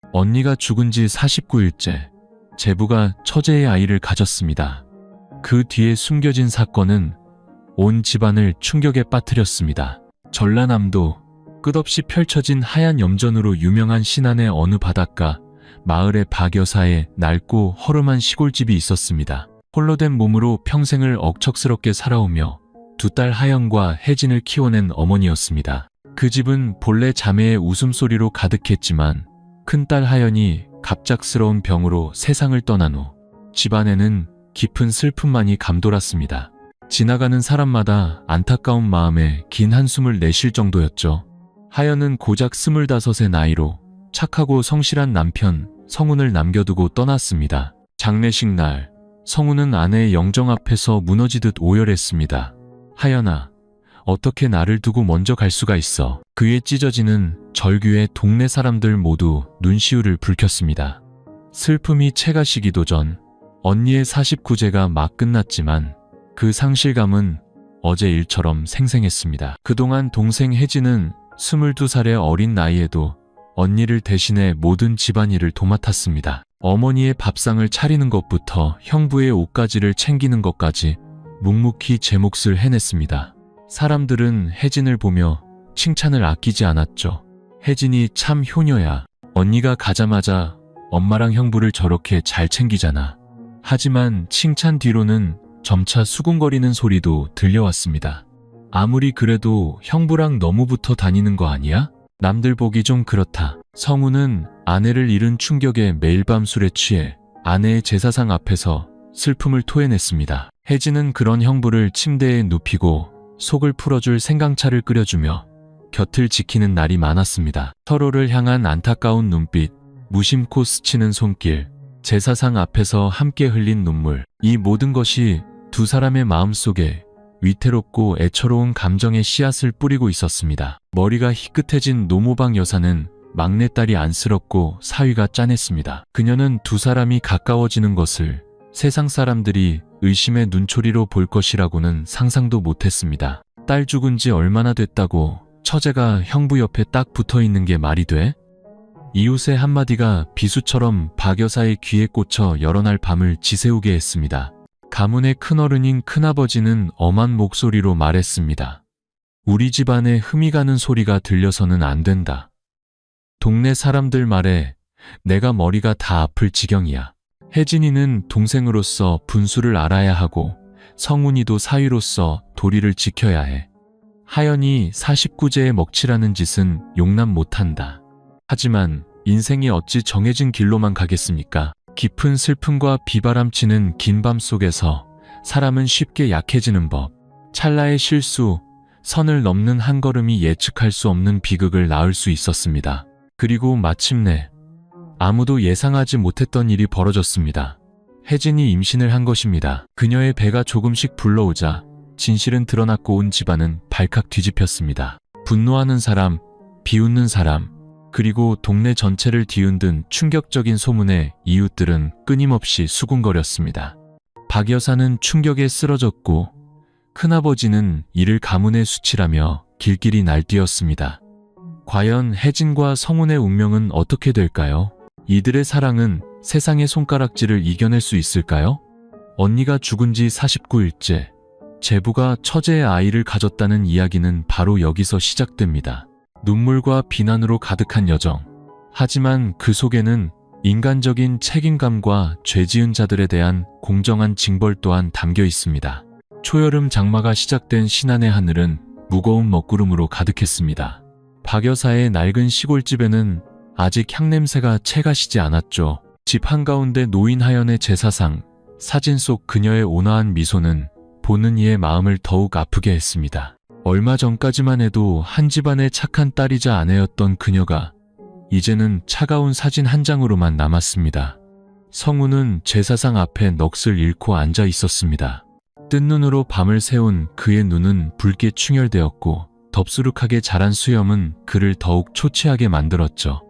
언니가 죽은 지 49일째 제부가 처제의 아이를 가졌습니다. 그 뒤에 숨겨진 사건은 온 집안을 충격에 빠뜨렸습니다. 전라남도 끝없이 펼쳐진 하얀 염전으로 유명한 신안의 어느 바닷가 마을의 박 여사의 낡고 허름한 시골집이 있었습니다. 홀로 된 몸으로 평생을 억척스럽게 살아오며 두 딸 하연과 혜진을 키워낸 어머니였습니다. 그 집은 본래 자매의 웃음소리로 가득했지만 큰딸 하연이 갑작스러운 병으로 세상을 떠난 후 집안에는 깊은 슬픔만이 감돌았습니다. 지나가는 사람마다 안타까운 마음에 긴 한숨을 내쉴 정도였죠. 하연은 고작 25의 나이로 착하고 성실한 남편 성훈을 남겨두고 떠났습니다. 장례식 날 성훈은 아내의 영정 앞에서 무너지듯 오열했습니다. 하연아, 어떻게 나를 두고 먼저 갈 수가 있어. 그의 찢어지는 절규에 동네 사람들 모두 눈시울을 붉혔습니다. 슬픔이 채가 시기도 전 언니의 49제가 막 끝났지만 그 상실감은 어제 일처럼 생생했습니다. 그동안 동생 혜진은 22살의 어린 나이에도 언니를 대신해 모든 집안일을 도맡았습니다. 어머니의 밥상을 차리는 것부터 형부의 옷가지를 챙기는 것까지 묵묵히 제 몫을 해냈습니다. 사람들은 혜진을 보며 칭찬을 아끼지 않았죠. 혜진이 참 효녀야. 언니가 가자마자 엄마랑 형부를 저렇게 잘 챙기잖아. 하지만 칭찬 뒤로는 점차 수군거리는 소리도 들려왔습니다. 아무리 그래도 형부랑 너무 붙어 다니는 거 아니야? 남들 보기 좀 그렇다. 성훈은 아내를 잃은 충격에 매일 밤 술에 취해 아내의 제사상 앞에서 슬픔을 토해냈습니다. 혜진은 그런 형부를 침대에 눕히고 속을 풀어줄 생강차를 끓여주며 곁을 지키는 날이 많았습니다. 서로를 향한 안타까운 눈빛, 무심코 스치는 손길, 제사상 앞에서 함께 흘린 눈물, 이 모든 것이 두 사람의 마음속에 위태롭고 애처로운 감정의 씨앗을 뿌리고 있었습니다. 머리가 희끗해진 노모방 여사는 막내딸이 안쓰럽고 사위가 짠했습니다. 그녀는 두 사람이 가까워지는 것을 세상 사람들이 의심의 눈초리로 볼 것이라고는 상상도 못했습니다. 딸 죽은 지 얼마나 됐다고 처제가 형부 옆에 딱 붙어 있는 게 말이 돼? 이웃의 한마디가 비수처럼 박 여사의 귀에 꽂혀 여러 날 밤을 지새우게 했습니다. 가문의 큰어른인 큰아버지는 엄한 목소리로 말했습니다. 우리 집안에 흠이 가는 소리가 들려서는 안 된다. 동네 사람들 말에 내가 머리가 다 아플 지경이야. 혜진이는 동생으로서 분수를 알아야 하고 성훈이도 사위로서 도리를 지켜야 해. 하연이 49제에 먹칠하는 짓은 용납 못한다. 하지만 인생이 어찌 정해진 길로만 가겠습니까? 깊은 슬픔과 비바람치는 긴 밤 속에서 사람은 쉽게 약해지는 법. 찰나의 실수, 선을 넘는 한 걸음이 예측할 수 없는 비극을 낳을 수 있었습니다. 그리고 마침내 아무도 예상하지 못했던 일이 벌어졌습니다. 혜진이 임신을 한 것입니다. 그녀의 배가 조금씩 불러오자 진실은 드러났고 온 집안은 발칵 뒤집혔습니다. 분노하는 사람, 비웃는 사람, 그리고 동네 전체를 뒤흔든 충격적인 소문에 이웃들은 끊임없이 수군거렸습니다. 박 여사는 충격에 쓰러졌고 큰아버지는 이를 가문에 수치라며 길길이 날뛰었습니다. 과연 혜진과 성훈의 운명은 어떻게 될까요? 이들의 사랑은 세상의 손가락질을 이겨낼 수 있을까요? 언니가 죽은 지 49일째, 제부가 처제의 아이를 가졌다는 이야기는 바로 여기서 시작됩니다. 눈물과 비난으로 가득한 여정. 하지만 그 속에는 인간적인 책임감과 죄 지은 자들에 대한 공정한 징벌 또한 담겨 있습니다. 초여름 장마가 시작된 신안의 하늘은 무거운 먹구름으로 가득했습니다. 박 여사의 낡은 시골집에는 아직 향냄새가 채가 시지 않았죠. 집 한가운데 놓인 하연의 제사상, 사진 속 그녀의 온화한 미소는 보는 이의 마음을 더욱 아프게 했습니다. 얼마 전까지만 해도 한 집안의 착한 딸이자 아내였던 그녀가 이제는 차가운 사진 한 장으로만 남았습니다. 성훈은 제사상 앞에 넋을 잃고 앉아 있었습니다. 뜬 눈으로 밤을 새운 그의 눈은 붉게 충혈되었고 덥수룩하게 자란 수염은 그를 더욱 초췌하게 만들었죠.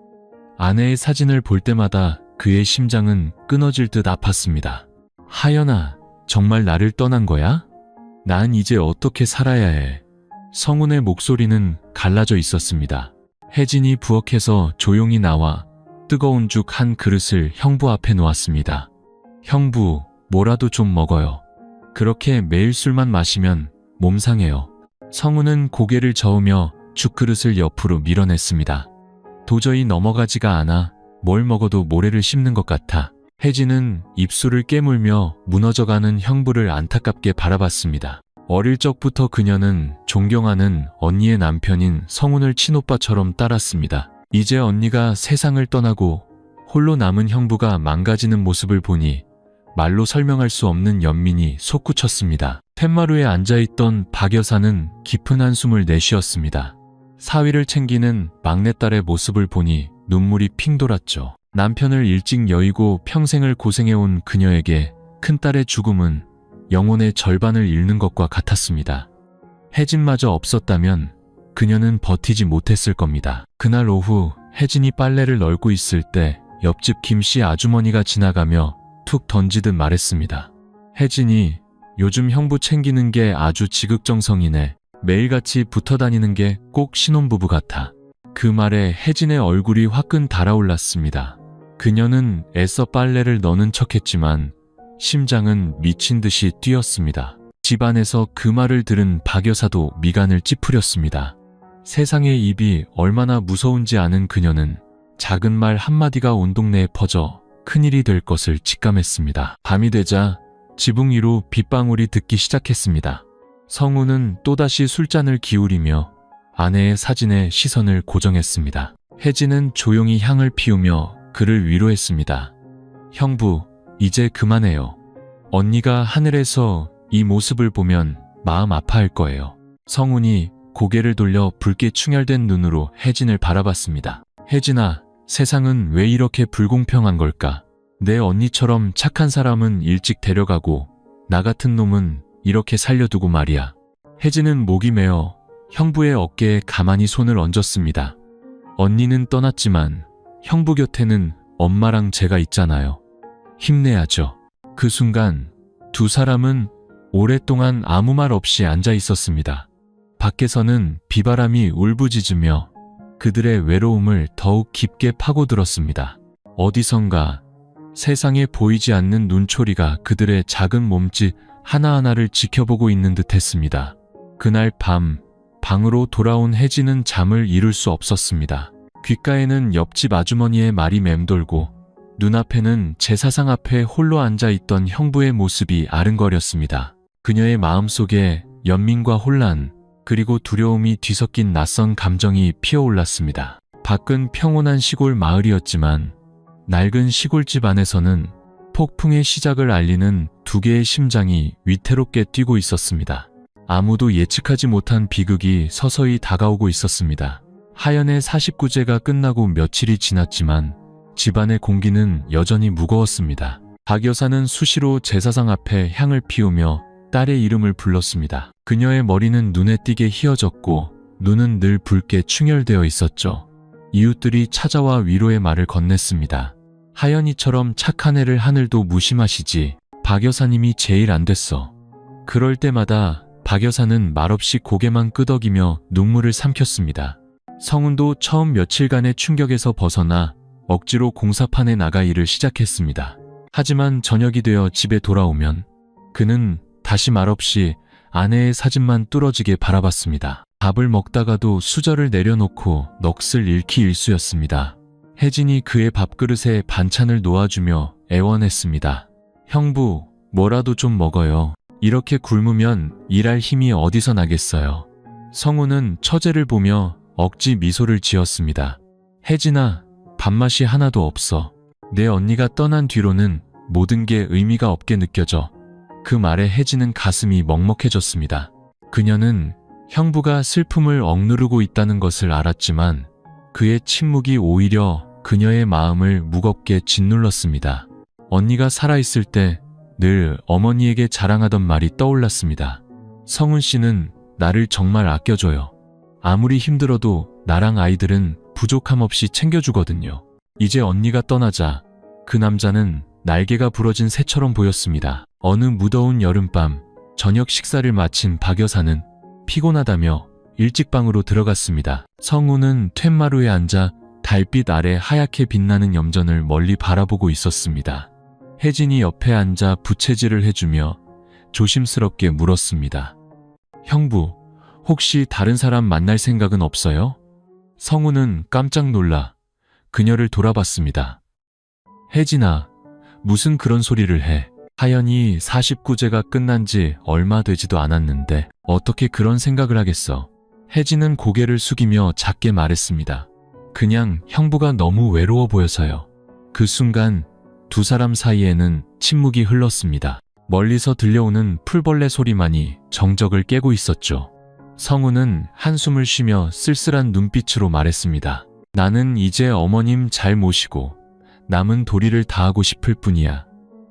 아내의 사진을 볼 때마다 그의 심장은 끊어질 듯 아팠습니다. 하연아, 정말 나를 떠난 거야? 난 이제 어떻게 살아야 해? 성훈의 목소리는 갈라져 있었습니다. 혜진이 부엌에서 조용히 나와 뜨거운 죽 한 그릇을 형부 앞에 놓았습니다. 형부, 뭐라도 좀 먹어요. 그렇게 매일 술만 마시면 몸 상해요. 성우는 고개를 저으며 죽그릇을 옆으로 밀어냈습니다. 도저히 넘어가지가 않아 뭘 먹어도 모래를 씹는 것 같아. 혜진은 입술을 깨물며 무너져가는 형부를 안타깝게 바라봤습니다. 어릴 적부터 그녀는 존경하는 언니의 남편인 성훈을 친오빠처럼 따랐습니다. 이제 언니가 세상을 떠나고 홀로 남은 형부가 망가지는 모습을 보니 말로 설명할 수 없는 연민이 솟구쳤습니다. 툇마루에 앉아있던 박 여사는 깊은 한숨을 내쉬었습니다. 사위를 챙기는 막내딸의 모습을 보니 눈물이 핑 돌았죠. 남편을 일찍 여의고 평생을 고생해온 그녀에게 큰딸의 죽음은 영혼의 절반을 잃는 것과 같았습니다. 혜진마저 없었다면 그녀는 버티지 못했을 겁니다. 그날 오후 혜진이 빨래를 널고 있을 때 옆집 김씨 아주머니가 지나가며 툭 던지듯 말했습니다. 혜진이 요즘 형부 챙기는 게 아주 지극정성이네. 매일같이 붙어다니는 게 꼭 신혼부부 같아. 그 말에 혜진의 얼굴이 화끈 달아올랐습니다. 그녀는 애써 빨래를 넣는 척했지만 심장은 미친 듯이 뛰었습니다. 집안에서 그 말을 들은 박 여사도 미간을 찌푸렸습니다. 세상의 입이 얼마나 무서운지 아는 그녀는 작은 말 한마디가 온 동네에 퍼져 큰일이 될 것을 직감했습니다. 밤이 되자 지붕 위로 빗방울이 듣기 시작했습니다. 성우는 또다시 술잔을 기울이며 아내의 사진에 시선을 고정했습니다. 혜진은 조용히 향을 피우며 그를 위로했습니다. 형부, 이제 그만해요. 언니가 하늘에서 이 모습을 보면 마음 아파할 거예요. 성훈이 고개를 돌려 붉게 충혈된 눈으로 혜진을 바라봤습니다. 혜진아, 세상은 왜 이렇게 불공평한 걸까? 내 언니처럼 착한 사람은 일찍 데려가고 나 같은 놈은 이렇게 살려두고 말이야. 혜진은 목이 메어 형부의 어깨에 가만히 손을 얹었습니다. 언니는 떠났지만 형부 곁에는 엄마랑 제가 있잖아요. 힘내야죠. 그 순간 두 사람은 오랫동안 아무 말 없이 앉아 있었습니다. 밖에서는 비바람이 울부짖으며 그들의 외로움을 더욱 깊게 파고들었습니다. 어디선가 세상에 보이지 않는 눈초리가 그들의 작은 몸짓 하나하나를 지켜보고 있는 듯 했습니다. 그날 밤, 방으로 돌아온 혜진은 잠을 이룰 수 없었습니다. 귓가에는 옆집 아주머니의 말이 맴돌고 눈앞에는 제사상 앞에 홀로 앉아있던 형부의 모습이 아른거렸습니다. 그녀의 마음속에 연민과 혼란, 그리고 두려움이 뒤섞인 낯선 감정이 피어올랐습니다. 밖은 평온한 시골 마을이었지만 낡은 시골집 안에서는 폭풍의 시작을 알리는 두 개의 심장이 위태롭게 뛰고 있었습니다. 아무도 예측하지 못한 비극이 서서히 다가오고 있었습니다. 하연의 49제가 끝나고 며칠이 지났지만 집안의 공기는 여전히 무거웠습니다. 박 여사는 수시로 제사상 앞에 향을 피우며 딸의 이름을 불렀습니다. 그녀의 머리는 눈에 띄게 휘어졌고 눈은 늘 붉게 충혈되어 있었죠. 이웃들이 찾아와 위로의 말을 건넸습니다. 하연이처럼 착한 애를 하늘도 무심하시지. 박 여사님이 제일 안 됐어. 그럴 때마다 박 여사는 말없이 고개만 끄덕이며 눈물을 삼켰습니다. 성훈도 처음 며칠간의 충격에서 벗어나 억지로 공사판에 나가 일을 시작했습니다. 하지만 저녁이 되어 집에 돌아오면 그는 다시 말없이 아내의 사진만 뚫어지게 바라봤습니다. 밥을 먹다가도 수저를 내려놓고 넋을 잃기 일쑤였습니다. 혜진이 그의 밥그릇에 반찬을 놓아주며 애원했습니다. 형부, 뭐라도 좀 먹어요. 이렇게 굶으면 일할 힘이 어디서 나겠어요. 성우는 처제를 보며 억지 미소를 지었습니다. 혜진아, 밥맛이 하나도 없어. 내 언니가 떠난 뒤로는 모든 게 의미가 없게 느껴져. 그 말에 혜진은 가슴이 먹먹해졌습니다. 그녀는 형부가 슬픔을 억누르고 있다는 것을 알았지만 그의 침묵이 오히려 그녀의 마음을 무겁게 짓눌렀습니다. 언니가 살아있을 때 늘 어머니에게 자랑하던 말이 떠올랐습니다. 성훈 씨는 나를 정말 아껴줘요. 아무리 힘들어도 나랑 아이들은 부족함 없이 챙겨주거든요. 이제 언니가 떠나자 그 남자는 날개가 부러진 새처럼 보였습니다. 어느 무더운 여름밤 저녁 식사를 마친 박 여사는 피곤하다며 일찍 방으로 들어갔습니다. 성우는 툇마루에 앉아 달빛 아래 하얗게 빛나는 염전을 멀리 바라보고 있었습니다. 혜진이 옆에 앉아 부채질을 해주며 조심스럽게 물었습니다. 형부, 혹시 다른 사람 만날 생각은 없어요? 성우는 깜짝 놀라 그녀를 돌아봤습니다. 혜진아, 무슨 그런 소리를 해? 하연이 49제가 끝난 지 얼마 되지도 않았는데 어떻게 그런 생각을 하겠어? 혜진은 고개를 숙이며 작게 말했습니다. 그냥 형부가 너무 외로워 보여서요. 그 순간 두 사람 사이에는 침묵이 흘렀습니다. 멀리서 들려오는 풀벌레 소리만이 정적을 깨고 있었죠. 성우는 한숨을 쉬며 쓸쓸한 눈빛으로 말했습니다. 나는 이제 어머님 잘 모시고 남은 도리를 다하고 싶을 뿐이야.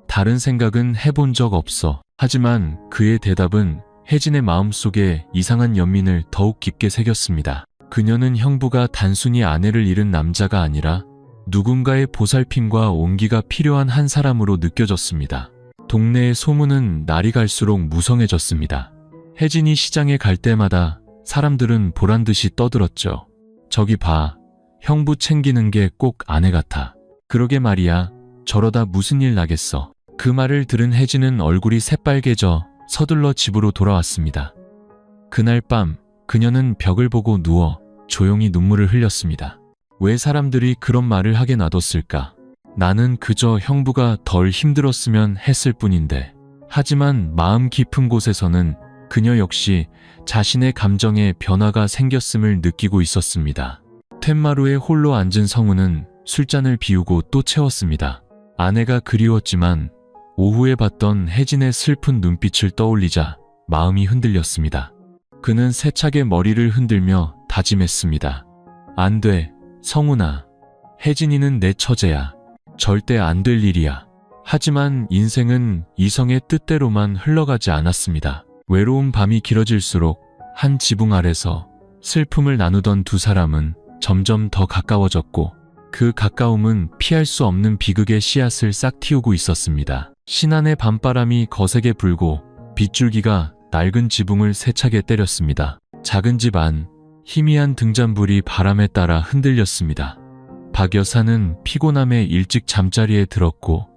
다른 생각은 해본 적 없어. 하지만 그의 대답은 혜진의 마음속에 이상한 연민을 더욱 깊게 새겼습니다. 그녀는 형부가 단순히 아내를 잃은 남자가 아니라 누군가의 보살핌과 온기가 필요한 한 사람으로 느껴졌습니다. 동네의 소문은 날이 갈수록 무성해졌습니다. 혜진이 시장에 갈 때마다 사람들은 보란듯이 떠들었죠. 저기 봐, 형부 챙기는 게 꼭 아내 같아. 그러게 말이야, 저러다 무슨 일 나겠어. 그 말을 들은 혜진은 얼굴이 새빨개져 서둘러 집으로 돌아왔습니다. 그날 밤 그녀는 벽을 보고 누워 조용히 눈물을 흘렸습니다. 왜 사람들이 그런 말을 하게 놔뒀을까? 나는 그저 형부가 덜 힘들었으면 했을 뿐인데. 하지만 마음 깊은 곳에서는 그녀 역시 자신의 감정에 변화가 생겼음을 느끼고 있었습니다. 툇마루에 홀로 앉은 성우는 술잔을 비우고 또 채웠습니다. 아내가 그리웠지만 오후에 봤던 혜진의 슬픈 눈빛을 떠올리자 마음이 흔들렸습니다. 그는 세차게 머리를 흔들며 다짐했습니다. 안 돼, 성훈아. 혜진이는 내 처제야. 절대 안 될 일이야. 하지만 인생은 이성의 뜻대로만 흘러가지 않았습니다. 외로운 밤이 길어질수록 한 지붕 아래서 슬픔을 나누던 두 사람은 점점 더 가까워졌고 그 가까움은 피할 수 없는 비극의 씨앗을 싹 틔우고 있었습니다. 신안의 밤바람이 거세게 불고 빗줄기가 낡은 지붕을 세차게 때렸습니다. 작은 집 안, 희미한 등잔불이 바람에 따라 흔들렸습니다. 박 여사는 피곤함에 일찍 잠자리에 들었고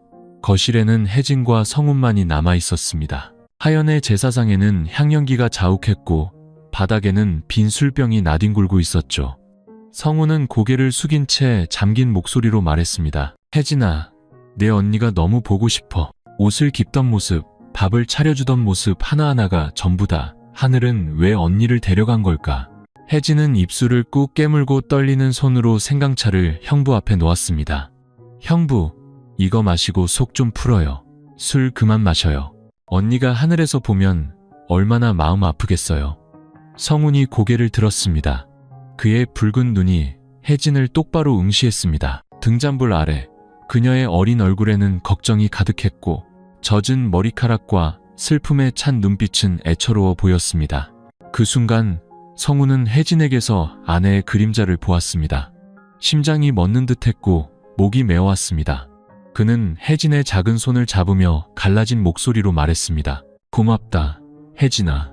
거실에는 혜진과 성훈만이 남아 있었습니다. 하연의 제사상에는 향연기가 자욱했고 바닥에는 빈 술병이 나뒹굴고 있었죠. 성훈은 고개를 숙인 채 잠긴 목소리로 말했습니다. 혜진아, 내 언니가 너무 보고 싶어. 옷을 깁던 모습, 밥을 차려주던 모습 하나하나가 전부 다 하늘은 왜 언니를 데려간 걸까? 혜진은 입술을 꾹 깨물고 떨리는 손으로 생강차를 형부 앞에 놓았습니다. 형부, 이거 마시고 속 좀 풀어요. 술 그만 마셔요. 언니가 하늘에서 보면 얼마나 마음 아프겠어요. 성훈이 고개를 들었습니다. 그의 붉은 눈이 혜진을 똑바로 응시했습니다. 등잔불 아래 그녀의 어린 얼굴에는 걱정이 가득했고 젖은 머리카락과 슬픔에 찬 눈빛은 애처로워 보였습니다. 그 순간 성훈은 혜진에게서 아내의 그림자를 보았습니다. 심장이 멎는 듯했고 목이 메어왔습니다. 그는 혜진의 작은 손을 잡으며 갈라진 목소리로 말했습니다. 고맙다, 혜진아.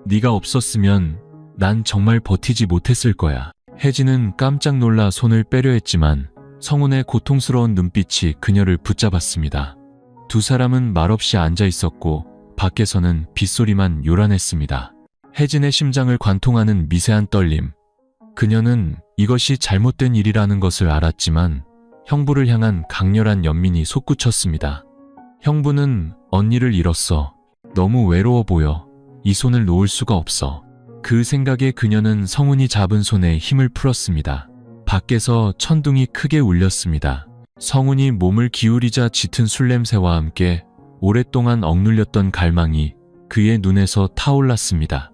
네가 없었으면 난 정말 버티지 못했을 거야. 혜진은 깜짝 놀라 손을 빼려 했지만 성훈의 고통스러운 눈빛이 그녀를 붙잡았습니다. 두 사람은 말없이 앉아 있었고 밖에서는 빗소리만 요란했습니다. 혜진의 심장을 관통하는 미세한 떨림. 그녀는 이것이 잘못된 일이라는 것을 알았지만 형부를 향한 강렬한 연민이 솟구쳤습니다. 형부는 언니를 잃었어. 너무 외로워 보여. 이 손을 놓을 수가 없어. 그 생각에 그녀는 성훈이 잡은 손에 힘을 풀었습니다. 밖에서 천둥이 크게 울렸습니다. 성훈이 몸을 기울이자 짙은 술 냄새와 함께 오랫동안 억눌렸던 갈망이 그의 눈에서 타올랐습니다.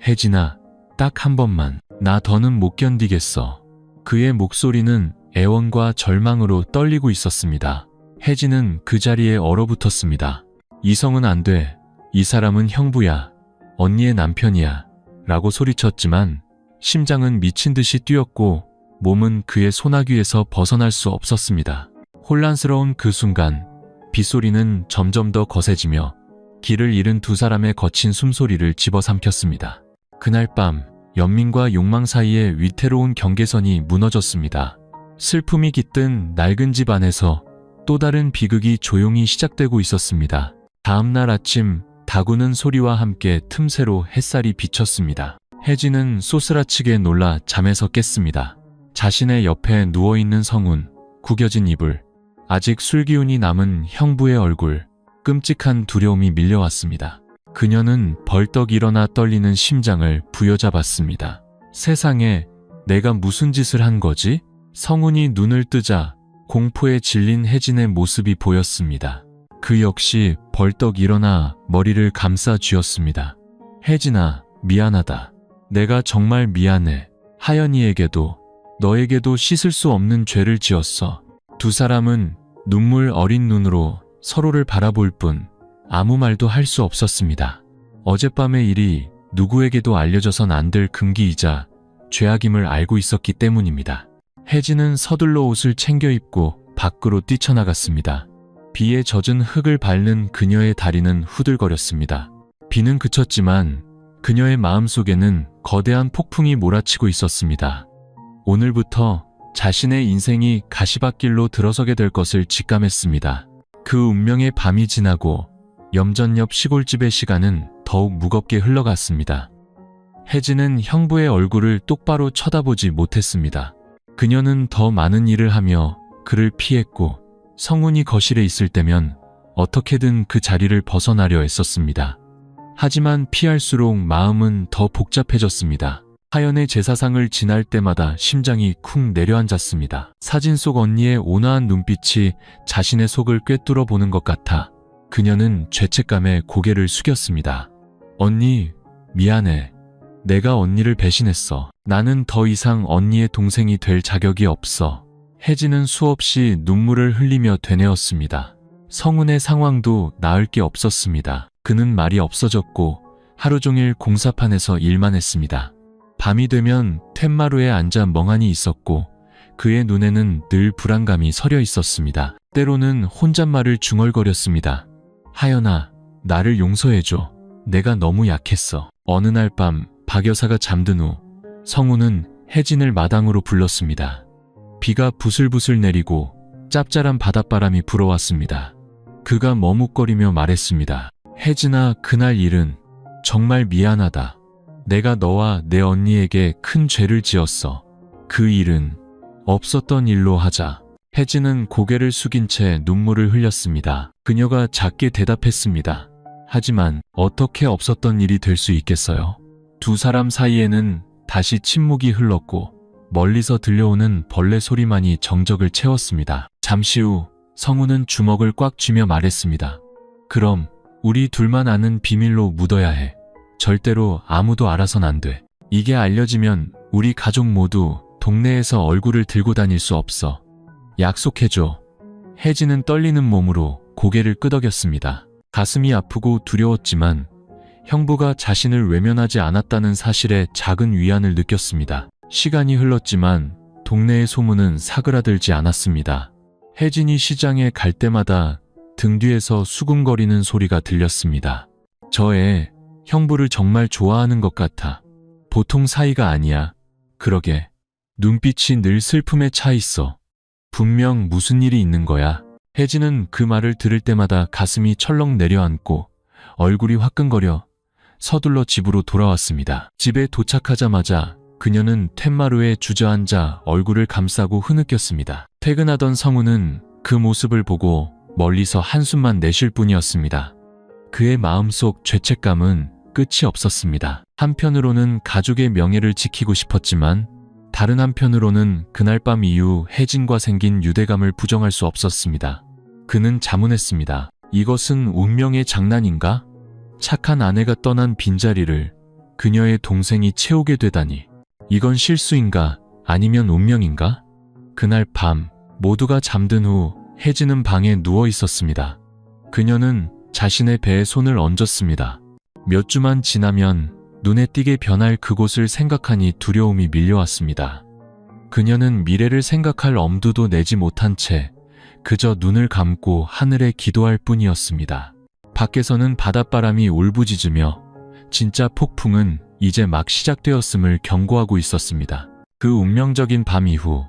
혜진아, 딱 한 번만. 나 더는 못 견디겠어. 그의 목소리는 애원과 절망으로 떨리고 있었습니다. 혜진은 그 자리에 얼어붙었습니다. 이성은 안 돼. 이 사람은 형부야. 언니의 남편이야. 라고 소리쳤지만 심장은 미친 듯이 뛰었고 몸은 그의 소나귀에서 벗어날 수 없었습니다. 혼란스러운 그 순간 빗소리는 점점 더 거세지며 길을 잃은 두 사람의 거친 숨소리를 집어삼켰습니다. 그날 밤 연민과 욕망 사이에 위태로운 경계선이 무너졌습니다. 슬픔이 깃든 낡은 집 안에서 또 다른 비극이 조용히 시작되고 있었습니다. 다음 날 아침 다구는 소리와 함께 틈새로 햇살이 비쳤습니다. 혜진은 소스라치게 놀라 잠에서 깼습니다. 자신의 옆에 누워있는 성운, 구겨진 이불, 아직 술기운이 남은 형부의 얼굴, 끔찍한 두려움이 밀려왔습니다. 그녀는 벌떡 일어나 떨리는 심장을 부여잡았습니다. 세상에, 내가 무슨 짓을 한 거지? 성운이 눈을 뜨자 공포에 질린 혜진의 모습이 보였습니다. 그 역시 벌떡 일어나 머리를 감싸 쥐었습니다. 혜진아, 미안하다. 내가 정말 미안해. 하연이에게도 너에게도 씻을 수 없는 죄를 지었어. 두 사람은 눈물 어린 눈으로 서로를 바라볼 뿐 아무 말도 할 수 없었습니다. 어젯밤의 일이 누구에게도 알려져선 안 될 금기이자 죄악임을 알고 있었기 때문입니다. 혜진은 서둘러 옷을 챙겨 입고 밖으로 뛰쳐나갔습니다. 비에 젖은 흙을 밟는 그녀의 다리는 후들거렸습니다. 비는 그쳤지만 그녀의 마음속에는 거대한 폭풍이 몰아치고 있었습니다. 오늘부터 자신의 인생이 가시밭길로 들어서게 될 것을 직감했습니다. 그 운명의 밤이 지나고 염전 옆 시골집의 시간은 더욱 무겁게 흘러갔습니다. 혜진은 형부의 얼굴을 똑바로 쳐다보지 못했습니다. 그녀는 더 많은 일을 하며 그를 피했고 성운이 거실에 있을 때면 어떻게든 그 자리를 벗어나려 애썼습니다. 하지만 피할수록 마음은 더 복잡해졌습니다. 하연의 제사상을 지날 때마다 심장이 쿵 내려앉았습니다. 사진 속 언니의 온화한 눈빛이 자신의 속을 꿰뚫어 보는 것 같아 그녀는 죄책감에 고개를 숙였습니다. 언니, 미안해. 내가 언니를 배신했어. 나는 더 이상 언니의 동생이 될 자격이 없어. 혜진은 수없이 눈물을 흘리며 되뇌었습니다. 성운의 상황도 나을 게 없었습니다. 그는 말이 없어졌고 하루 종일 공사판에서 일만 했습니다. 밤이 되면 툇마루에 앉아 멍하니 있었고 그의 눈에는 늘 불안감이 서려 있었습니다. 때로는 혼잣말을 중얼거렸습니다. 하연아, 나를 용서해줘. 내가 너무 약했어. 어느 날 밤 박 여사가 잠든 후 성운은 혜진을 마당으로 불렀습니다. 비가 부슬부슬 내리고 짭짤한 바닷바람이 불어왔습니다. 그가 머뭇거리며 말했습니다. 혜진아, 그날 일은 정말 미안하다. 내가 너와 내 언니에게 큰 죄를 지었어. 그 일은 없었던 일로 하자. 혜진은 고개를 숙인 채 눈물을 흘렸습니다. 그녀가 작게 대답했습니다. 하지만 어떻게 없었던 일이 될 수 있겠어요? 두 사람 사이에는 다시 침묵이 흘렀고 멀리서 들려오는 벌레 소리만이 정적을 채웠습니다. 잠시 후 성우는 주먹을 꽉 쥐며 말했습니다. 그럼 우리 둘만 아는 비밀로 묻어야 해. 절대로 아무도 알아선 안 돼. 이게 알려지면 우리 가족 모두 동네에서 얼굴을 들고 다닐 수 없어. 약속해줘. 혜진은 떨리는 몸으로 고개를 끄덕였습니다. 가슴이 아프고 두려웠지만 형부가 자신을 외면하지 않았다는 사실에 작은 위안을 느꼈습니다. 시간이 흘렀지만 동네의 소문은 사그라들지 않았습니다. 혜진이 시장에 갈 때마다 등 뒤에서 수군거리는 소리가 들렸습니다. 저 애 형부를 정말 좋아하는 것 같아. 보통 사이가 아니야. 그러게. 눈빛이 늘 슬픔에 차 있어. 분명 무슨 일이 있는 거야. 혜진은 그 말을 들을 때마다 가슴이 철렁 내려앉고 얼굴이 화끈거려 서둘러 집으로 돌아왔습니다. 집에 도착하자마자 그녀는 툇마루에 주저앉아 얼굴을 감싸고 흐느꼈습니다. 퇴근하던 성우는 그 모습을 보고 멀리서 한숨만 내쉴 뿐이었습니다. 그의 마음속 죄책감은 끝이 없었습니다. 한편으로는 가족의 명예를 지키고 싶었지만 다른 한편으로는 그날 밤 이후 혜진과 생긴 유대감을 부정할 수 없었습니다. 그는 자문했습니다. 이것은 운명의 장난인가? 착한 아내가 떠난 빈자리를 그녀의 동생이 채우게 되다니. 이건 실수인가? 아니면 운명인가? 그날 밤 모두가 잠든 후 혜진은 방에 누워 있었습니다. 그녀는 자신의 배에 손을 얹었습니다. 몇 주만 지나면 눈에 띄게 변할 그곳을 생각하니 두려움이 밀려왔습니다. 그녀는 미래를 생각할 엄두도 내지 못한 채 그저 눈을 감고 하늘에 기도할 뿐이었습니다. 밖에서는 바닷바람이 울부짖으며 진짜 폭풍은 이제 막 시작되었음을 경고하고 있었습니다. 그 운명적인 밤 이후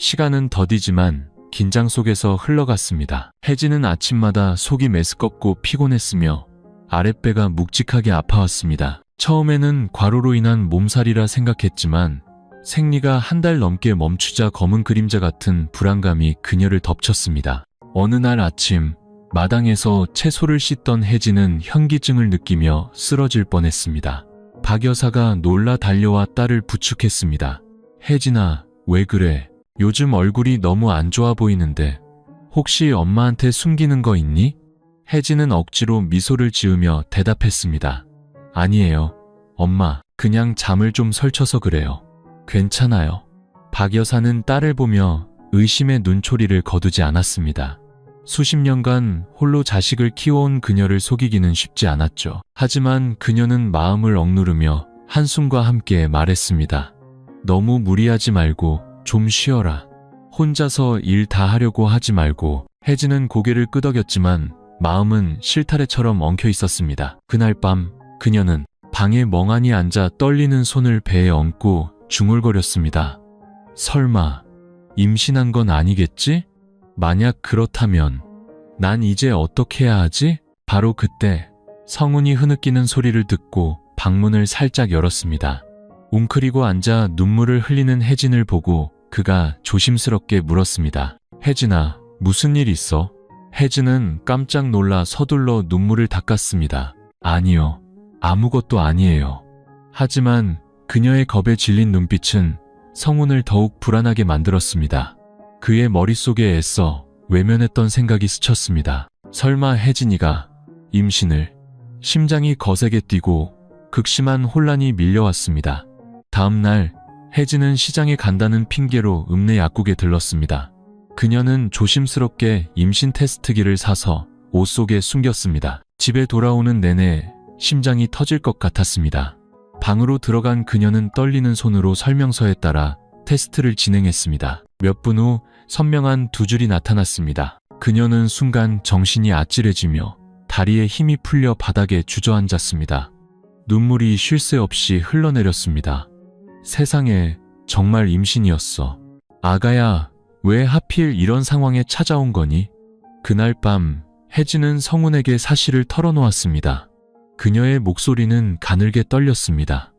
시간은 더디지만 긴장 속에서 흘러갔습니다. 혜진은 아침마다 속이 메스껍고 피곤했으며 아랫배가 묵직하게 아파왔습니다. 처음에는 과로로 인한 몸살이라 생각했지만 생리가 한 달 넘게 멈추자 검은 그림자 같은 불안감이 그녀를 덮쳤습니다. 어느 날 아침 마당에서 채소를 씻던 혜진은 현기증을 느끼며 쓰러질 뻔했습니다. 박 여사가 놀라 달려와 딸을 부축했습니다. 혜진아, 왜 그래? 요즘 얼굴이 너무 안 좋아 보이는데 혹시 엄마한테 숨기는 거 있니? 혜진은 억지로 미소를 지으며 대답했습니다. 아니에요. 엄마, 그냥 잠을 좀 설쳐서 그래요. 괜찮아요. 박 여사는 딸을 보며 의심의 눈초리를 거두지 않았습니다. 수십 년간 홀로 자식을 키워온 그녀를 속이기는 쉽지 않았죠. 하지만 그녀는 마음을 억누르며 한숨과 함께 말했습니다. 너무 무리하지 말고 좀 쉬어라. 혼자서 일 다 하려고 하지 말고. 혜진은 고개를 끄덕였지만 마음은 실타래처럼 엉켜 있었습니다. 그날 밤 그녀는 방에 멍하니 앉아 떨리는 손을 배에 얹고 중얼거렸습니다. 설마 임신한 건 아니겠지? 만약 그렇다면 난 이제 어떻게 해야 하지? 바로 그때 성훈이 흐느끼는 소리를 듣고 방문을 살짝 열었습니다. 웅크리고 앉아 눈물을 흘리는 혜진을 보고 그가 조심스럽게 물었습니다. 혜진아, 무슨 일 있어? 혜진은 깜짝 놀라 서둘러 눈물을 닦았습니다. 아니요, 아무것도 아니에요. 하지만 그녀의 겁에 질린 눈빛은 성훈을 더욱 불안하게 만들었습니다. 그의 머릿속에 애써 외면했던 생각이 스쳤습니다. 설마 혜진이가 임신을. 심장이 거세게 뛰고 극심한 혼란이 밀려왔습니다. 다음 날 혜진은 시장에 간다는 핑계로 읍내 약국에 들렀습니다. 그녀는 조심스럽게 임신 테스트기를 사서 옷 속에 숨겼습니다. 집에 돌아오는 내내 심장이 터질 것 같았습니다. 방으로 들어간 그녀는 떨리는 손으로 설명서에 따라 테스트를 진행했습니다. 몇 분 후 선명한 두 줄이 나타났습니다. 그녀는 순간 정신이 아찔해지며 다리에 힘이 풀려 바닥에 주저앉았습니다. 눈물이 쉴 새 없이 흘러내렸습니다. 세상에, 정말 임신이었어. 아가야, 왜 하필 이런 상황에 찾아온 거니? 그날 밤 혜진은 성훈에게 사실을 털어놓았습니다. 그녀의 목소리는 가늘게 떨렸습니다.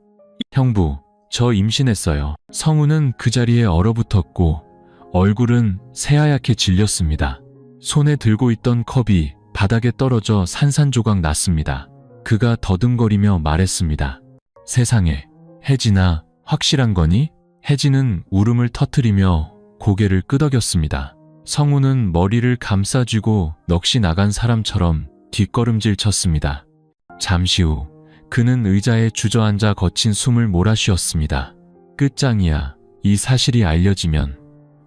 형부, 저 임신했어요. 성훈은 그 자리에 얼어붙었고 얼굴은 새하얗게 질렸습니다. 손에 들고 있던 컵이 바닥에 떨어져 산산조각 났습니다. 그가 더듬거리며 말했습니다. 세상에, 혜진아, 확실한 거니? 혜진은 울음을 터뜨리며 고개를 끄덕였습니다. 성훈은 머리를 감싸쥐고 넋이 나간 사람처럼 뒷걸음질 쳤습니다. 잠시 후 그는 의자에 주저앉아 거친 숨을 몰아쉬었습니다. 끝장이야. 이 사실이 알려지면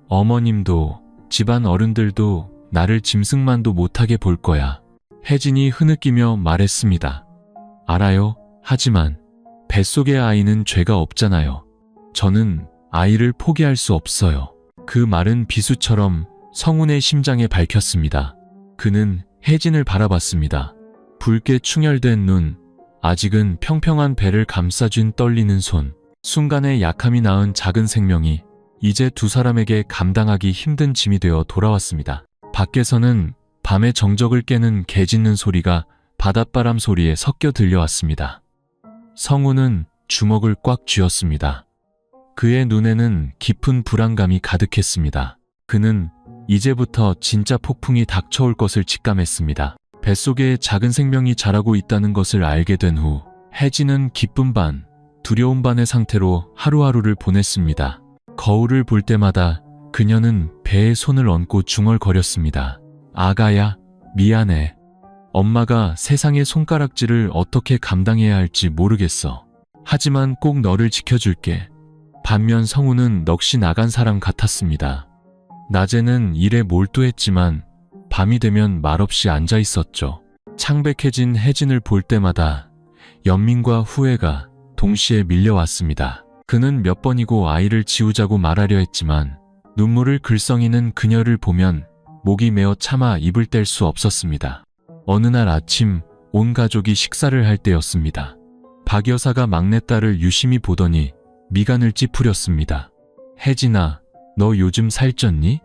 어머님도 집안 어른들도 나를 짐승만도 못하게 볼 거야. 혜진이 흐느끼며 말했습니다. 알아요. 하지만 뱃속의 아이는 죄가 없잖아요. 저는 아이를 포기할 수 없어요. 그 말은 비수처럼 성훈의 심장에 밝혔습니다. 그는 혜진을 바라봤습니다. 붉게 충혈된 눈, 아직은 평평한 배를 감싸쥔 떨리는 손, 순간의 약함이 낳은 작은 생명이 이제 두 사람에게 감당하기 힘든 짐이 되어 돌아왔습니다. 밖에서는 밤의 정적을 깨는 개 짖는 소리가 바닷바람 소리에 섞여 들려왔습니다. 성훈은 주먹을 꽉 쥐었습니다. 그의 눈에는 깊은 불안감이 가득했습니다. 그는 이제부터 진짜 폭풍이 닥쳐올 것을 직감했습니다. 뱃속에 작은 생명이 자라고 있다는 것을 알게 된 후 혜진은 기쁨 반, 두려움 반의 상태로 하루하루를 보냈습니다. 거울을 볼 때마다 그녀는 배에 손을 얹고 중얼거렸습니다. 아가야, 미안해. 엄마가 세상의 손가락질을 어떻게 감당해야 할지 모르겠어. 하지만 꼭 너를 지켜줄게. 반면 성훈은 넋이 나간 사람 같았습니다. 낮에는 일에 몰두했지만 밤이 되면 말없이 앉아 있었죠. 창백해진 혜진을 볼 때마다 연민과 후회가 동시에 밀려왔습니다. 그는 몇 번이고 아이를 지우자고 말하려 했지만 눈물을 글썽이는 그녀를 보면 목이 메어 차마 입을 뗄 수 없었습니다. 어느 날 아침 온 가족이 식사를 할 때였습니다. 박 여사가 막내딸을 유심히 보더니 미간을 찌푸렸습니다. 혜진아, 너 요즘 살쪘니?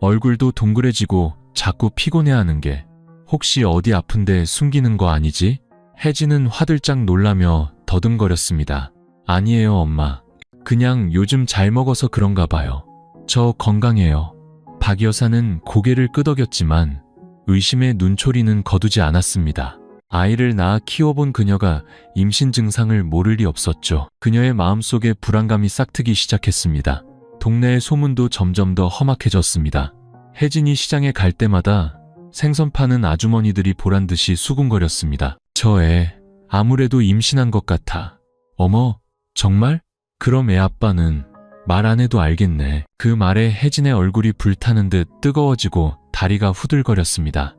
얼굴도 동그래지고 자꾸 피곤해하는 게 혹시 어디 아픈데 숨기는 거 아니지? 혜진은 화들짝 놀라며 더듬거렸습니다. 아니에요, 엄마. 그냥 요즘 잘 먹어서 그런가 봐요. 저 건강해요. 박 여사는 고개를 끄덕였지만 의심의 눈초리는 거두지 않았습니다. 아이를 낳아 키워본 그녀가 임신 증상을 모를 리 없었죠. 그녀의 마음속에 불안감이 싹트기 시작했습니다. 동네의 소문도 점점 더 험악해졌습니다. 혜진이 시장에 갈 때마다 생선 파는 아주머니들이 보란듯이 수군거렸습니다. 저 애 아무래도 임신한 것 같아. 어머, 정말? 그럼 애 아빠는 말 안 해도 알겠네. 그 말에 혜진의 얼굴이 불타는 듯 뜨거워지고 다리가 후들거렸습니다.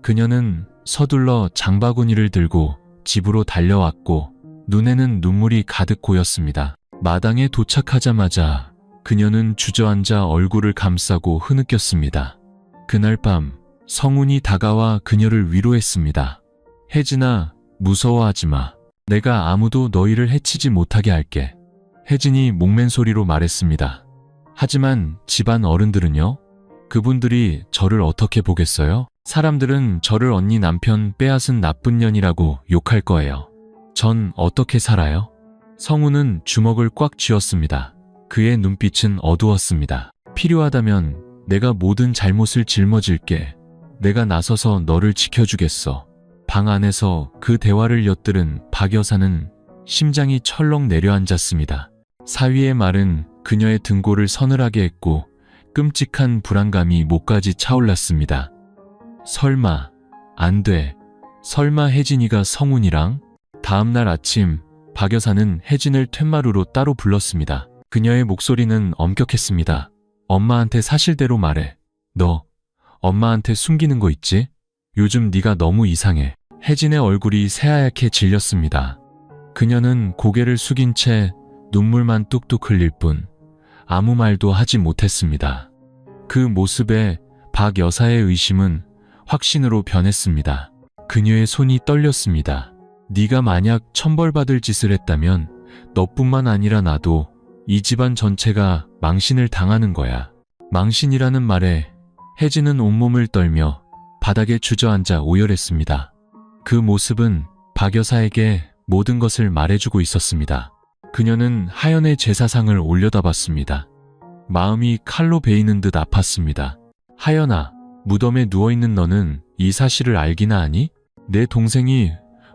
그녀는 서둘러 장바구니를 들고 집으로 달려왔고 눈에는 눈물이 가득 고였습니다. 마당에 도착하자마자 그녀는 주저앉아 얼굴을 감싸고 흐느꼈습니다. 그날 밤 성훈이 다가와 그녀를 위로했습니다. 혜진아, 무서워하지 마. 내가 아무도 너희를 해치지 못하게 할게. 혜진이 목맨 소리로 말했습니다. 하지만 집안 어른들은요? 그분들이 저를 어떻게 보겠어요? 사람들은 저를 언니 남편 빼앗은 나쁜 년이라고 욕할 거예요. 전 어떻게 살아요? 성우는 주먹을 꽉 쥐었습니다. 그의 눈빛은 어두웠습니다. 필요하다면 내가 모든 잘못을 짊어질게. 내가 나서서 너를 지켜주겠어. 방 안에서 그 대화를 엿들은 박 여사는 심장이 철렁 내려앉았습니다. 사위의 말은 그녀의 등골을 서늘하게 했고 끔찍한 불안감이 목까지 차올랐습니다. 설마, 안 돼. 설마 혜진이가 성훈이랑? 다음날 아침 박 여사는 혜진을 툇마루로 따로 불렀습니다. 그녀의 목소리는 엄격했습니다. 엄마한테 사실대로 말해. 너 엄마한테 숨기는 거 있지? 요즘 네가 너무 이상해. 혜진의 얼굴이 새하얗게 질렸습니다. 그녀는 고개를 숙인 채 눈물만 뚝뚝 흘릴 뿐 아무 말도 하지 못했습니다. 그 모습에 박 여사의 의심은 확신으로 변했습니다. 그녀의 손이 떨렸습니다. 네가 만약 천벌받을 짓을 했다면 너뿐만 아니라 나도 이 집안 전체가 망신을 당하는 거야. 망신이라는 말에 혜진은 온몸을 떨며 바닥에 주저앉아 오열했습니다. 그 모습은 박 여사에게 모든 것을 말해주고 있었습니다. 그녀는 하연의 제사상을 올려다봤습니다. 마음이 칼로 베이는 듯 아팠습니다. 하연아, 무덤에 누워있는 너는 이 사실을 알기나 하니? 내 동생이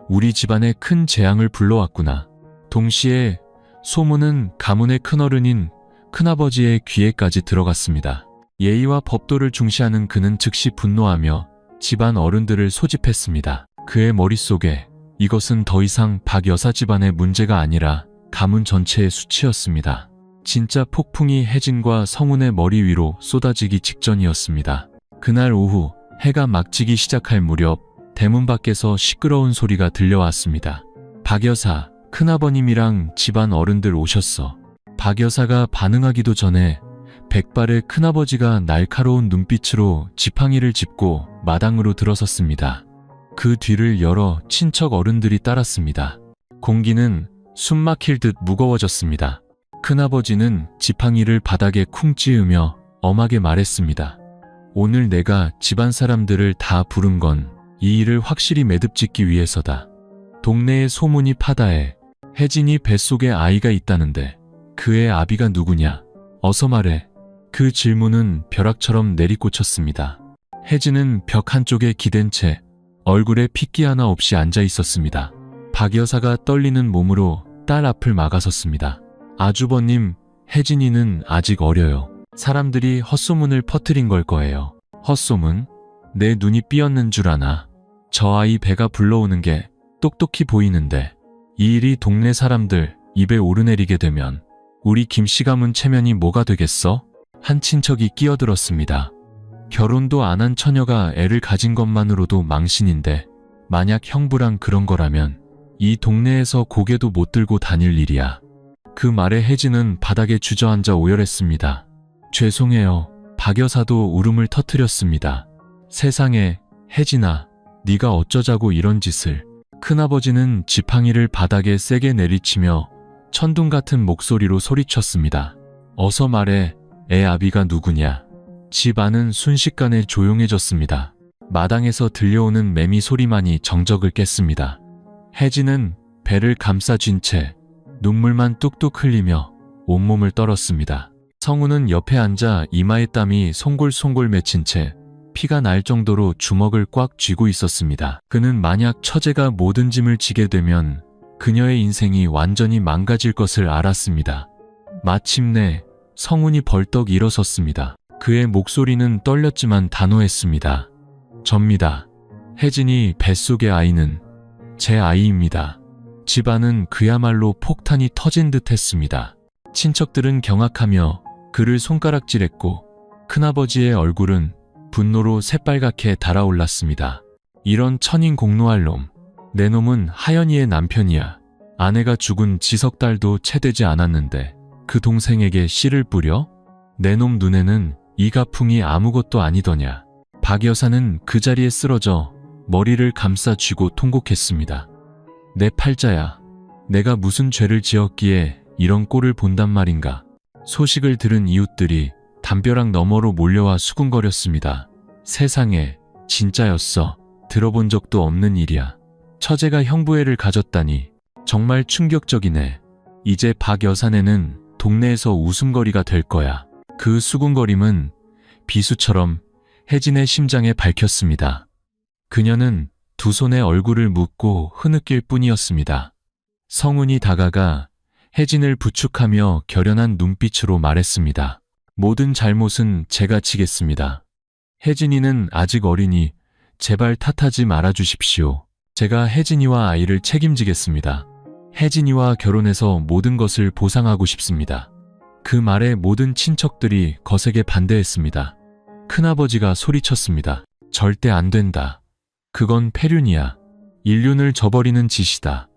우리 집안에 큰 재앙을 불러왔구나. 동시에 소문은 가문의 큰어른인 큰아버지의 귀에까지 들어갔습니다. 예의와 법도를 중시하는 그는 즉시 분노하며 집안 어른들을 소집했습니다. 그의 머릿속에 이것은 더 이상 박 여사 집안의 문제가 아니라 가문 전체의 수치였습니다. 진짜 폭풍이 혜진과 성훈의 머리 위로 쏟아지기 직전이었습니다. 그날 오후 해가 막 지기 시작할 무렵 대문 밖에서 시끄러운 소리가 들려왔습니다. 박 여사, 큰아버님이랑 집안 어른들 오셨어. 박 여사가 반응하기도 전에 백발의 큰아버지가 날카로운 눈빛으로 지팡이를 짚고 마당으로 들어섰습니다. 그 뒤를 여러 친척 어른들이 따랐습니다. 공기는 숨 막힐 듯 무거워졌습니다. 큰아버지는 지팡이를 바닥에 쿵 찌으며 엄하게 말했습니다. 오늘 내가 집안 사람들을 다 부른 건 이 일을 확실히 매듭짓기 위해서다. 동네의 소문이 파다해 혜진이 뱃속에 아이가 있다는데 그의 아비가 누구냐? 어서 말해. 그 질문은 벼락처럼 내리꽂혔습니다. 혜진은 벽 한쪽에 기댄 채 얼굴에 핏기 하나 없이 앉아 있었습니다. 박 여사가 떨리는 몸으로 딸 앞을 막아섰습니다. 아주버님, 혜진이는 아직 어려요. 사람들이 헛소문을 퍼뜨린 걸 거예요. 헛소문? 내 눈이 삐었는 줄 아나. 저 아이 배가 불러오는 게 똑똑히 보이는데 이 일이 동네 사람들 입에 오르내리게 되면 우리 김씨 가문 체면이 뭐가 되겠어? 한 친척이 끼어들었습니다. 결혼도 안 한 처녀가 애를 가진 것만으로도 망신인데 만약 형부랑 그런 거라면 이 동네에서 고개도 못 들고 다닐 일이야. 그 말에 혜진은 바닥에 주저앉아 오열했습니다. 죄송해요. 박 여사도 울음을 터뜨렸습니다. 세상에, 혜진아, 네가 어쩌자고 이런 짓을. 큰아버지는 지팡이를 바닥에 세게 내리치며 천둥 같은 목소리로 소리쳤습니다. 어서 말해. 애 아비가 누구냐. 집 안은 순식간에 조용해졌습니다. 마당에서 들려오는 매미 소리만이 정적을 깼습니다. 혜진은 배를 감싸 쥔 채 눈물만 뚝뚝 흘리며 온몸을 떨었습니다. 성우는 옆에 앉아 이마에 땀이 송골송골 맺힌 채 피가 날 정도로 주먹을 꽉 쥐고 있었습니다. 그는 만약 처제가 모든 짐을 지게 되면 그녀의 인생이 완전히 망가질 것을 알았습니다. 마침내 성훈이 벌떡 일어섰습니다. 그의 목소리는 떨렸지만 단호했습니다. 접니다. 혜진이 뱃속의 아이는 제 아이입니다. 집안은 그야말로 폭탄이 터진 듯 했습니다. 친척들은 경악하며 그를 손가락질했고 큰아버지의 얼굴은 분노로 새빨갛게 달아올랐습니다. 이런 천인공노할 놈. 내 놈은 하연이의 남편이야. 아내가 죽은 지 석 달도 채 되지 않았는데 그 동생에게 씨를 뿌려? 내 놈 눈에는 이 가풍이 아무것도 아니더냐. 박 여사는 그 자리에 쓰러져 머리를 감싸 쥐고 통곡했습니다. 내 팔자야. 내가 무슨 죄를 지었기에 이런 꼴을 본단 말인가. 소식을 들은 이웃들이 담벼락 너머로 몰려와 수군거렸습니다. 세상에, 진짜였어. 들어본 적도 없는 일이야. 처제가 형부애를 가졌다니 정말 충격적이네. 이제 박 여사네는 동네에서 웃음거리가 될 거야. 그 수군거림은 비수처럼 혜진의 심장에 밝혔습니다. 그녀는 두 손에 얼굴을 묻고 흐느낄 뿐이었습니다. 성훈이 다가가 혜진을 부축하며 결연한 눈빛으로 말했습니다. 모든 잘못은 제가 지겠습니다. 혜진이는 아직 어리니 제발 탓하지 말아주십시오. 제가 혜진이와 아이를 책임지겠습니다. 혜진이와 결혼해서 모든 것을 보상하고 싶습니다. 그 말에 모든 친척들이 거세게 반대했습니다. 큰아버지가 소리쳤습니다. 절대 안 된다. 그건 폐륜이야. 인륜을 저버리는 짓이다.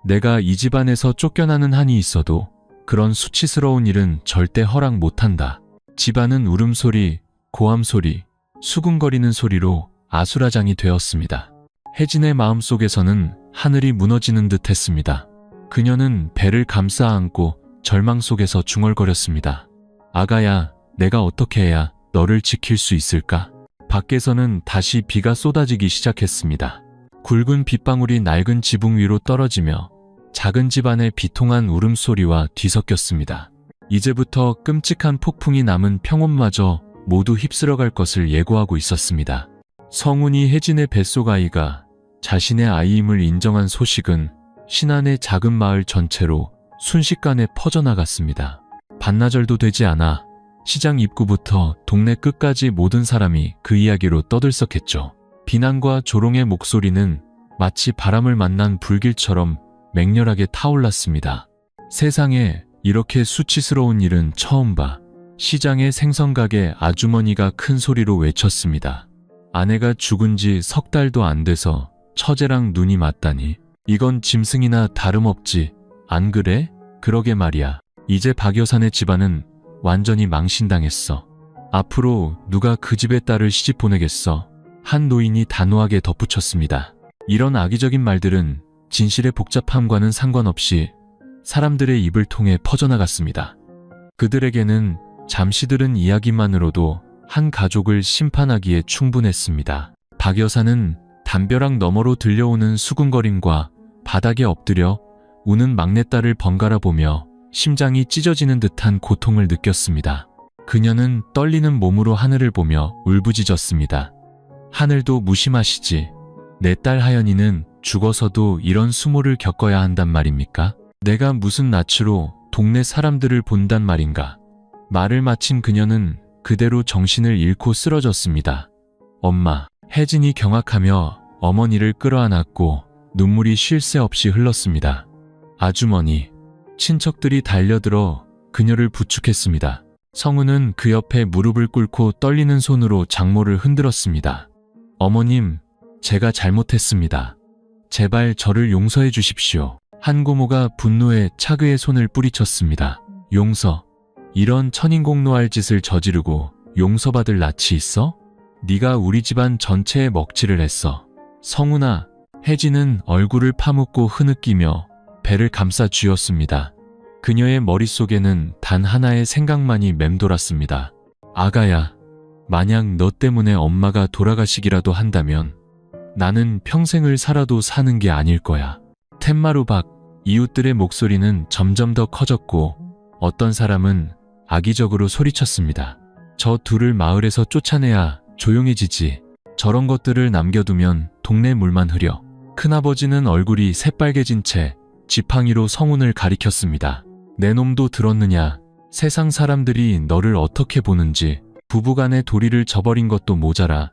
내가 이 집안에서 쫓겨나는 한이 있어도 그런 수치스러운 일은 절대 허락 못한다. 집안은 울음소리, 고함소리, 수군거리는 소리로 아수라장이 되었습니다. 혜진의 마음속에서는 하늘이 무너지는 듯 했습니다. 그녀는 배를 감싸 안고 절망 속에서 중얼거렸습니다. 아가야, 내가 어떻게 해야 너를 지킬 수 있을까? 밖에서는 다시 비가 쏟아지기 시작했습니다. 굵은 빗방울이 낡은 지붕 위로 떨어지며 작은 집안의 비통한 울음소리와 뒤섞였습니다. 이제부터 끔찍한 폭풍이 남은 평온마저 모두 휩쓸어갈 것을 예고하고 있었습니다. 성훈이 혜진의 뱃속 아이가 자신의 아이임을 인정한 소식은 신안의 작은 마을 전체로 순식간에 퍼져나갔습니다. 반나절도 되지 않아 시장 입구부터 동네 끝까지 모든 사람이 그 이야기로 떠들썩했죠. 비난과 조롱의 목소리는 마치 바람을 만난 불길처럼 맹렬하게 타올랐습니다. 세상에 이렇게 수치스러운 일은 처음 봐. 시장의 생선가게 아주머니가 큰 소리로 외쳤습니다. 아내가 죽은 지 석 달도 안 돼서 처제랑 눈이 맞다니. 이건 짐승이나 다름없지. 안 그래? 그러게 말이야. 이제 박 여사네 집안은 완전히 망신당했어. 앞으로 누가 그 집의 딸을 시집 보내겠어? 한 노인이 단호하게 덧붙였습니다. 이런 악의적인 말들은 진실의 복잡함과는 상관없이 사람들의 입을 통해 퍼져나갔습니다. 그들에게는 잠시 들은 이야기만으로도 한 가족을 심판하기에 충분했습니다. 박 여사는 담벼락 너머로 들려오는 수군거림과 바닥에 엎드려 우는 막내딸을 번갈아 보며 심장이 찢어지는 듯한 고통을 느꼈습니다. 그녀는 떨리는 몸으로 하늘을 보며 울부짖었습니다. 하늘도 무심하시지. 내 딸 하연이는 죽어서도 이런 수모를 겪어야 한단 말입니까? 내가 무슨 낯으로 동네 사람들을 본단 말인가? 말을 마친 그녀는 그대로 정신을 잃고 쓰러졌습니다. 엄마, 혜진이 경악하며 어머니를 끌어안았고 눈물이 쉴 새 없이 흘렀습니다. 아주머니, 친척들이 달려들어 그녀를 부축했습니다. 성우는 그 옆에 무릎을 꿇고 떨리는 손으로 장모를 흔들었습니다. 어머님, 제가 잘못했습니다. 제발 저를 용서해 주십시오. 한 고모가 분노에 차그의 손을 뿌리쳤습니다. 용서? 이런 천인공노할 짓을 저지르고 용서받을 낯이 있어? 네가 우리 집안 전체에 먹칠을 했어. 성훈아, 혜진은 얼굴을 파묻고 흐느끼며 배를 감싸 쥐었습니다. 그녀의 머릿속에는 단 하나의 생각만이 맴돌았습니다. 아가야, 만약 너 때문에 엄마가 돌아가시기라도 한다면 나는 평생을 살아도 사는 게 아닐 거야. 텐마루 밖 이웃들의 목소리는 점점 더 커졌고 어떤 사람은 악의적으로 소리쳤습니다. 저 둘을 마을에서 쫓아내야 조용해지지. 저런 것들을 남겨두면 동네 물만 흐려. 큰아버지는 얼굴이 새빨개진 채 지팡이로 성운을 가리켰습니다. 내 놈도 들었느냐? 세상 사람들이 너를 어떻게 보는지. 부부간의 도리를 저버린 것도 모자라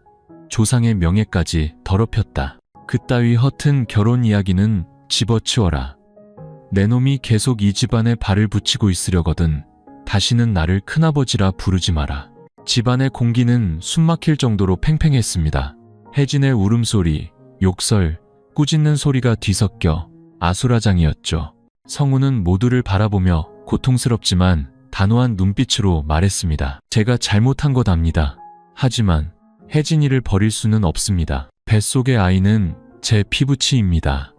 조상의 명예까지 더럽혔다. 그따위 허튼 결혼 이야기는 집어치워라. 내 놈이 계속 이 집안에 발을 붙이고 있으려거든 다시는 나를 큰아버지라 부르지 마라. 집안의 공기는 숨막힐 정도로 팽팽했습니다. 혜진의 울음소리, 욕설, 꾸짖는 소리가 뒤섞여 아수라장이었죠. 성우는 모두를 바라보며 고통스럽지만 단호한 눈빛으로 말했습니다. 제가 잘못한 것 압니다. 하지만 혜진이를 버릴 수는 없습니다. 뱃속의 아이는 제 피부치입니다.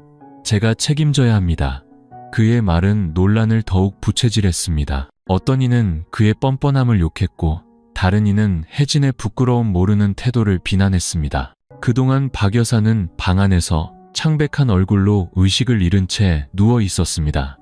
제가 책임져야 합니다. 그의 말은 논란을 더욱 부채질했습니다. 어떤 이는 그의 뻔뻔함을 욕했고 다른 이는 혜진의 부끄러움 모르는 태도를 비난했습니다. 그동안 박 여사는 방 안에서 창백한 얼굴로 의식을 잃은 채 누워 있었습니다.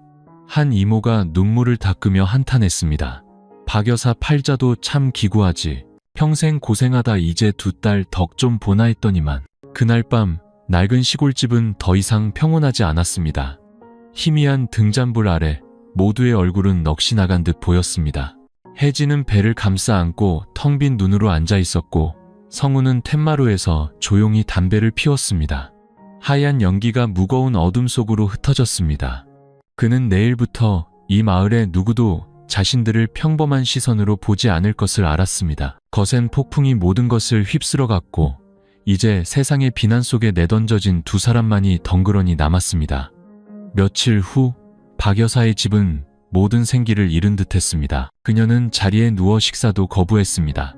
한 이모가 눈물을 닦으며 한탄했습니다. 박 여사 팔자도 참 기구하지. 평생 고생하다 이제 두 딸 덕 좀 보나 했더니만. 그날 밤 낡은 시골집은 더 이상 평온하지 않았습니다. 희미한 등잔불 아래 모두의 얼굴은 넋이 나간 듯 보였습니다. 혜진은 배를 감싸 안고 텅 빈 눈으로 앉아 있었고 성우는 텐마루에서 조용히 담배를 피웠습니다. 하얀 연기가 무거운 어둠 속으로 흩어졌습니다. 그는 내일부터 이 마을의 누구도 자신들을 평범한 시선으로 보지 않을 것을 알았습니다. 거센 폭풍이 모든 것을 휩쓸어갔고 이제 세상의 비난 속에 내던져진 두 사람만이 덩그러니 남았습니다. 며칠 후 박 여사의 집은 모든 생기를 잃은 듯했습니다. 그녀는 자리에 누워 식사도 거부했습니다.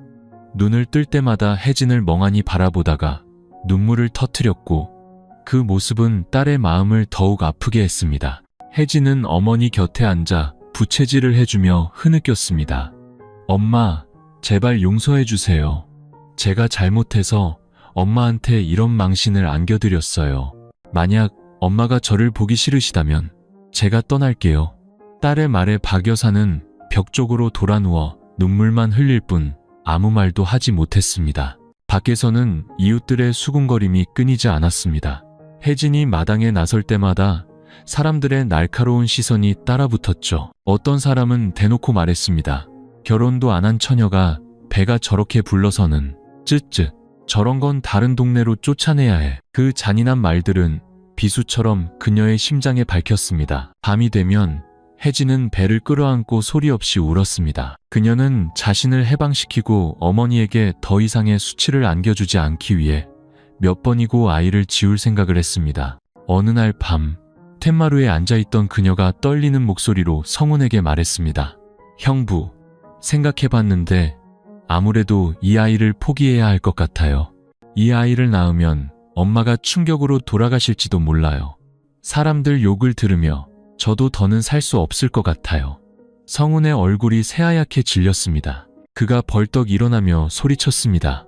눈을 뜰 때마다 혜진을 멍하니 바라보다가 눈물을 터뜨렸고 그 모습은 딸의 마음을 더욱 아프게 했습니다. 혜진은 어머니 곁에 앉아 부채질을 해주며 흐느꼈습니다. 엄마, 제발 용서해 주세요. 제가 잘못해서 엄마한테 이런 망신을 안겨드렸어요. 만약 엄마가 저를 보기 싫으시다면 제가 떠날게요. 딸의 말에 박 여사는 벽 쪽으로 돌아누워 눈물만 흘릴 뿐 아무 말도 하지 못했습니다. 밖에서는 이웃들의 수군거림이 끊이지 않았습니다. 혜진이 마당에 나설 때마다 사람들의 날카로운 시선이 따라붙었죠. 어떤 사람은 대놓고 말했습니다. 결혼도 안 한 처녀가 배가 저렇게 불러서는 쯧쯧 저런 건 다른 동네로 쫓아내야 해. 그 잔인한 말들은 비수처럼 그녀의 심장에 밝혔습니다. 밤이 되면 혜진은 배를 끌어안고 소리 없이 울었습니다. 그녀는 자신을 해방시키고 어머니에게 더 이상의 수치를 안겨주지 않기 위해 몇 번이고 아이를 지울 생각을 했습니다. 어느 날 밤 텐마루에 앉아있던 그녀가 떨리는 목소리로 성운에게 말했습니다. 형부, 생각해봤는데 아무래도 이 아이를 포기해야 할 것 같아요. 이 아이를 낳으면 엄마가 충격으로 돌아가실지도 몰라요. 사람들 욕을 들으며 저도 더는 살 수 없을 것 같아요. 성운의 얼굴이 새하얗게 질렸습니다. 그가 벌떡 일어나며 소리쳤습니다.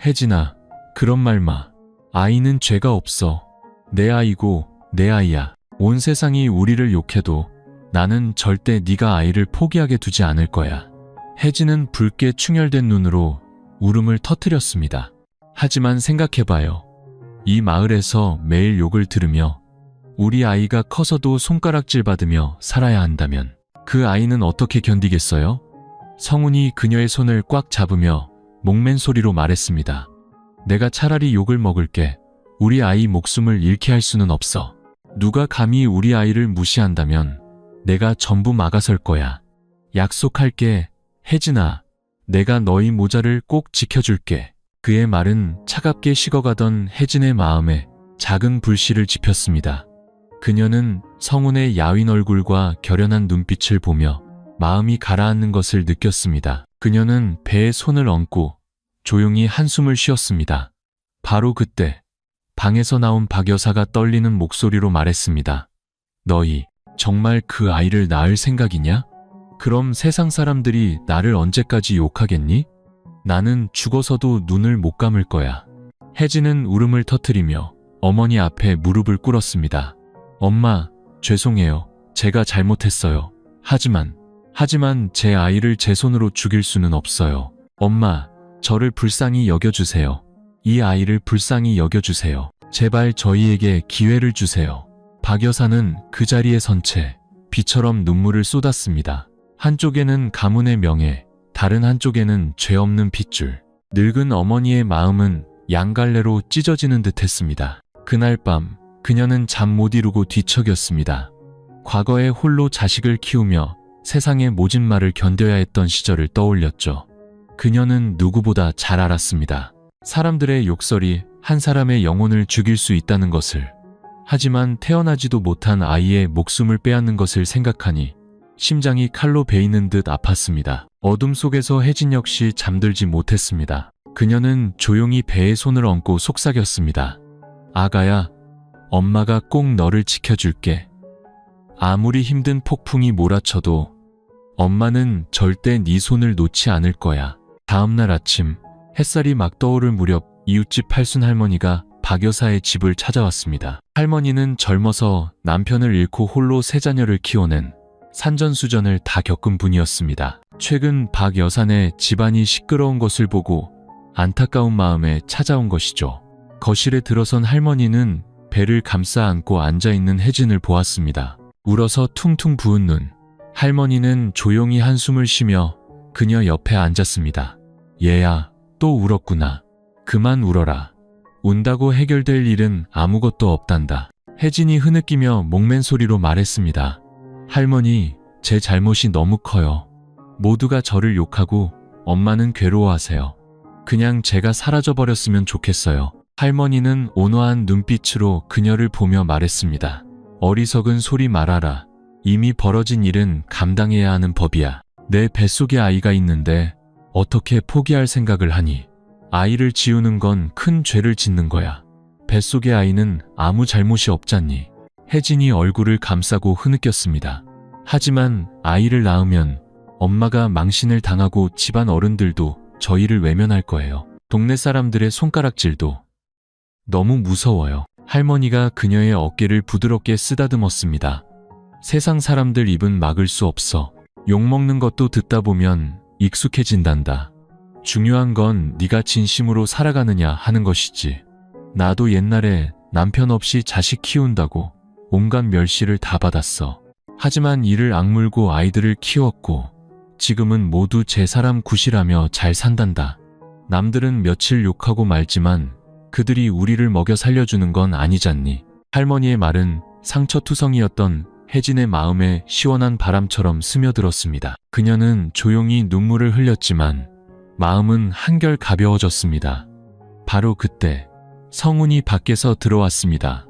혜진아, 그런 말 마. 아이는 죄가 없어. 내 아이고 내 아이야. 온 세상이 우리를 욕해도 나는 절대 네가 아이를 포기하게 두지 않을 거야. 혜진은 붉게 충혈된 눈으로 울음을 터뜨렸습니다. 하지만 생각해봐요. 이 마을에서 매일 욕을 들으며 우리 아이가 커서도 손가락질 받으며 살아야 한다면 그 아이는 어떻게 견디겠어요? 성운이 그녀의 손을 꽉 잡으며 목맨 소리로 말했습니다. 내가 차라리 욕을 먹을게. 우리 아이 목숨을 잃게 할 수는 없어. 누가 감히 우리 아이를 무시한다면 내가 전부 막아설 거야. 약속할게. 혜진아, 내가 너희 모자를 꼭 지켜줄게. 그의 말은 차갑게 식어가던 혜진의 마음에 작은 불씨를 지폈습니다. 그녀는 성운의 야윈 얼굴과 결연한 눈빛을 보며 마음이 가라앉는 것을 느꼈습니다. 그녀는 배에 손을 얹고 조용히 한숨을 쉬었습니다. 바로 그때 방에서 나온 박 여사가 떨리는 목소리로 말했습니다. 너희 정말 그 아이를 낳을 생각이냐? 그럼 세상 사람들이 나를 언제까지 욕하겠니? 나는 죽어서도 눈을 못 감을 거야. 혜진은 울음을 터뜨리며 어머니 앞에 무릎을 꿇었습니다. 엄마, 죄송해요. 제가 잘못했어요. 하지만 제 아이를 제 손으로 죽일 수는 없어요. 엄마, 저를 불쌍히 여겨주세요. 이 아이를 불쌍히 여겨주세요. 제발 저희에게 기회를 주세요. 박 여사는 그 자리에 선 채 비처럼 눈물을 쏟았습니다. 한쪽에는 가문의 명예, 다른 한쪽에는 죄 없는 핏줄. 늙은 어머니의 마음은 양갈래로 찢어지는 듯 했습니다. 그날 밤 그녀는 잠 못 이루고 뒤척였습니다. 과거에 홀로 자식을 키우며 세상의 모진 말을 견뎌야 했던 시절을 떠올렸죠. 그녀는 누구보다 잘 알았습니다. 사람들의 욕설이 한 사람의 영혼을 죽일 수 있다는 것을. 하지만 태어나지도 못한 아이의 목숨을 빼앗는 것을 생각하니 심장이 칼로 베이는 듯 아팠습니다. 어둠 속에서 혜진 역시 잠들지 못했습니다. 그녀는 조용히 배에 손을 얹고 속삭였습니다. 아가야, 엄마가 꼭 너를 지켜줄게. 아무리 힘든 폭풍이 몰아쳐도 엄마는 절대 네 손을 놓지 않을 거야. 다음날 아침 햇살이 막 떠오를 무렵 이웃집 팔순 할머니가 박 여사의 집을 찾아왔습니다. 할머니는 젊어서 남편을 잃고 홀로 세 자녀를 키워낸 산전수전을 다 겪은 분이었습니다. 최근 박 여사네 집안이 시끄러운 것을 보고 안타까운 마음에 찾아온 것이죠. 거실에 들어선 할머니는 배를 감싸 안고 앉아있는 혜진을 보았습니다. 울어서 퉁퉁 부은 눈. 할머니는 조용히 한숨을 쉬며 그녀 옆에 앉았습니다. 얘야, 또 울었구나. 그만 울어라. 운다고 해결될 일은 아무것도 없단다. 혜진이 흐느끼며 목맨 소리로 말했습니다. 할머니, 제 잘못이 너무 커요. 모두가 저를 욕하고 엄마는 괴로워하세요. 그냥 제가 사라져버렸으면 좋겠어요. 할머니는 온화한 눈빛으로 그녀를 보며 말했습니다. 어리석은 소리 말아라. 이미 벌어진 일은 감당해야 하는 법이야. 내 뱃속에 아이가 있는데 어떻게 포기할 생각을 하니? 아이를 지우는 건 큰 죄를 짓는 거야. 뱃속의 아이는 아무 잘못이 없잖니. 혜진이 얼굴을 감싸고 흐느꼈습니다. 하지만 아이를 낳으면 엄마가 망신을 당하고 집안 어른들도 저희를 외면할 거예요. 동네 사람들의 손가락질도 너무 무서워요. 할머니가 그녀의 어깨를 부드럽게 쓰다듬었습니다. 세상 사람들 입은 막을 수 없어. 욕먹는 것도 듣다 보면 익숙해진단다. 중요한 건 네가 진심으로 살아가느냐 하는 것이지. 나도 옛날에 남편 없이 자식 키운다고 온갖 멸시를 다 받았어. 하지만 이를 악물고 아이들을 키웠고 지금은 모두 제 사람 굿이라며 잘 산단다. 남들은 며칠 욕하고 말지만 그들이 우리를 먹여 살려주는 건 아니잖니. 할머니의 말은 상처투성이었던 혜진의 마음에 시원한 바람처럼 스며들었습니다. 그녀는 조용히 눈물을 흘렸지만 마음은 한결 가벼워졌습니다. 바로 그때 성훈이 밖에서 들어왔습니다.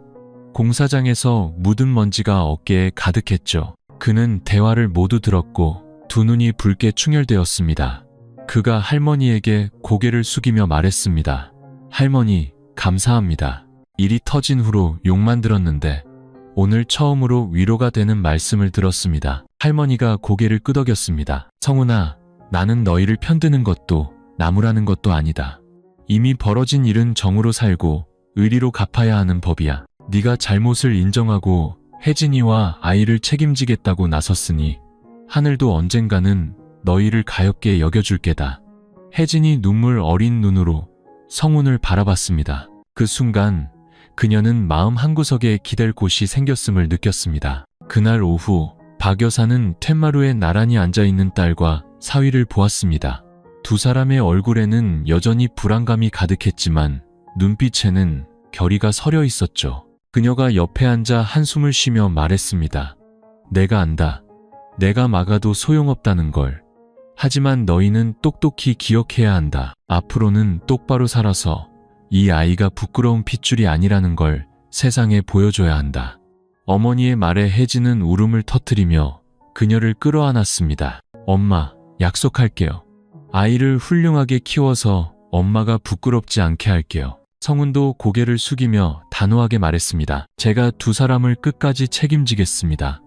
공사장에서 묻은 먼지가 어깨에 가득했죠. 그는 대화를 모두 들었고 두 눈이 붉게 충혈되었습니다. 그가 할머니에게 고개를 숙이며 말했습니다. 할머니, 감사합니다. 일이 터진 후로 욕만 들었는데 오늘 처음으로 위로가 되는 말씀을 들었습니다. 할머니가 고개를 끄덕였습니다. 성훈아, 나는 너희를 편드는 것도 나무라는 것도 아니다. 이미 벌어진 일은 정으로 살고 의리로 갚아야 하는 법이야. 네가 잘못을 인정하고 혜진이와 아이를 책임지겠다고 나섰으니 하늘도 언젠가는 너희를 가엾게 여겨줄 게다. 혜진이 눈물 어린 눈으로 성훈을 바라봤습니다. 그 순간 그녀는 마음 한구석에 기댈 곳이 생겼음을 느꼈습니다. 그날 오후 박 여사는 툇마루에 나란히 앉아있는 딸과 사위를 보았습니다. 두 사람의 얼굴에는 여전히 불안감이 가득했지만 눈빛에는 결의가 서려 있었죠. 그녀가 옆에 앉아 한숨을 쉬며 말했습니다. 내가 안다. 내가 막아도 소용없다는 걸. 하지만 너희는 똑똑히 기억해야 한다. 앞으로는 똑바로 살아서 이 아이가 부끄러운 핏줄이 아니라는 걸 세상에 보여줘야 한다. 어머니의 말에 혜진은 울음을 터뜨리며 그녀를 끌어안았습니다. 엄마, 약속할게요. 아이를 훌륭하게 키워서 엄마가 부끄럽지 않게 할게요. 성훈도 고개를 숙이며 단호하게 말했습니다. 제가 두 사람을 끝까지 책임지겠습니다.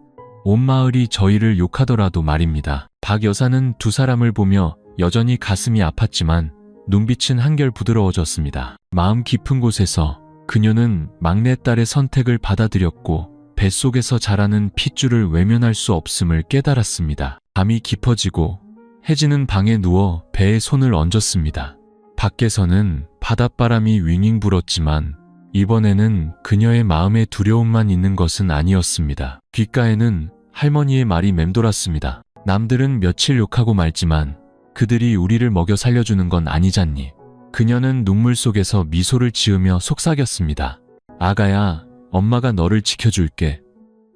온 마을이 저희를 욕하더라도 말입니다. 박 여사는 두 사람을 보며 여전히 가슴이 아팠지만 눈빛은 한결 부드러워졌습니다. 마음 깊은 곳에서 그녀는 막내딸의 선택을 받아들였고 뱃속에서 자라는 핏줄을 외면할 수 없음을 깨달았습니다. 밤이 깊어지고 혜진은 방에 누워 배에 손을 얹었습니다. 밖에서는 바닷바람이 윙윙 불었지만 이번에는 그녀의 마음에 두려움만 있는 것은 아니었습니다. 귓가에는 할머니의 말이 맴돌았습니다. 남들은 며칠 욕하고 말지만 그들이 우리를 먹여 살려주는 건 아니잖니. 그녀는 눈물 속에서 미소를 지으며 속삭였습니다. 아가야, 엄마가 너를 지켜줄게.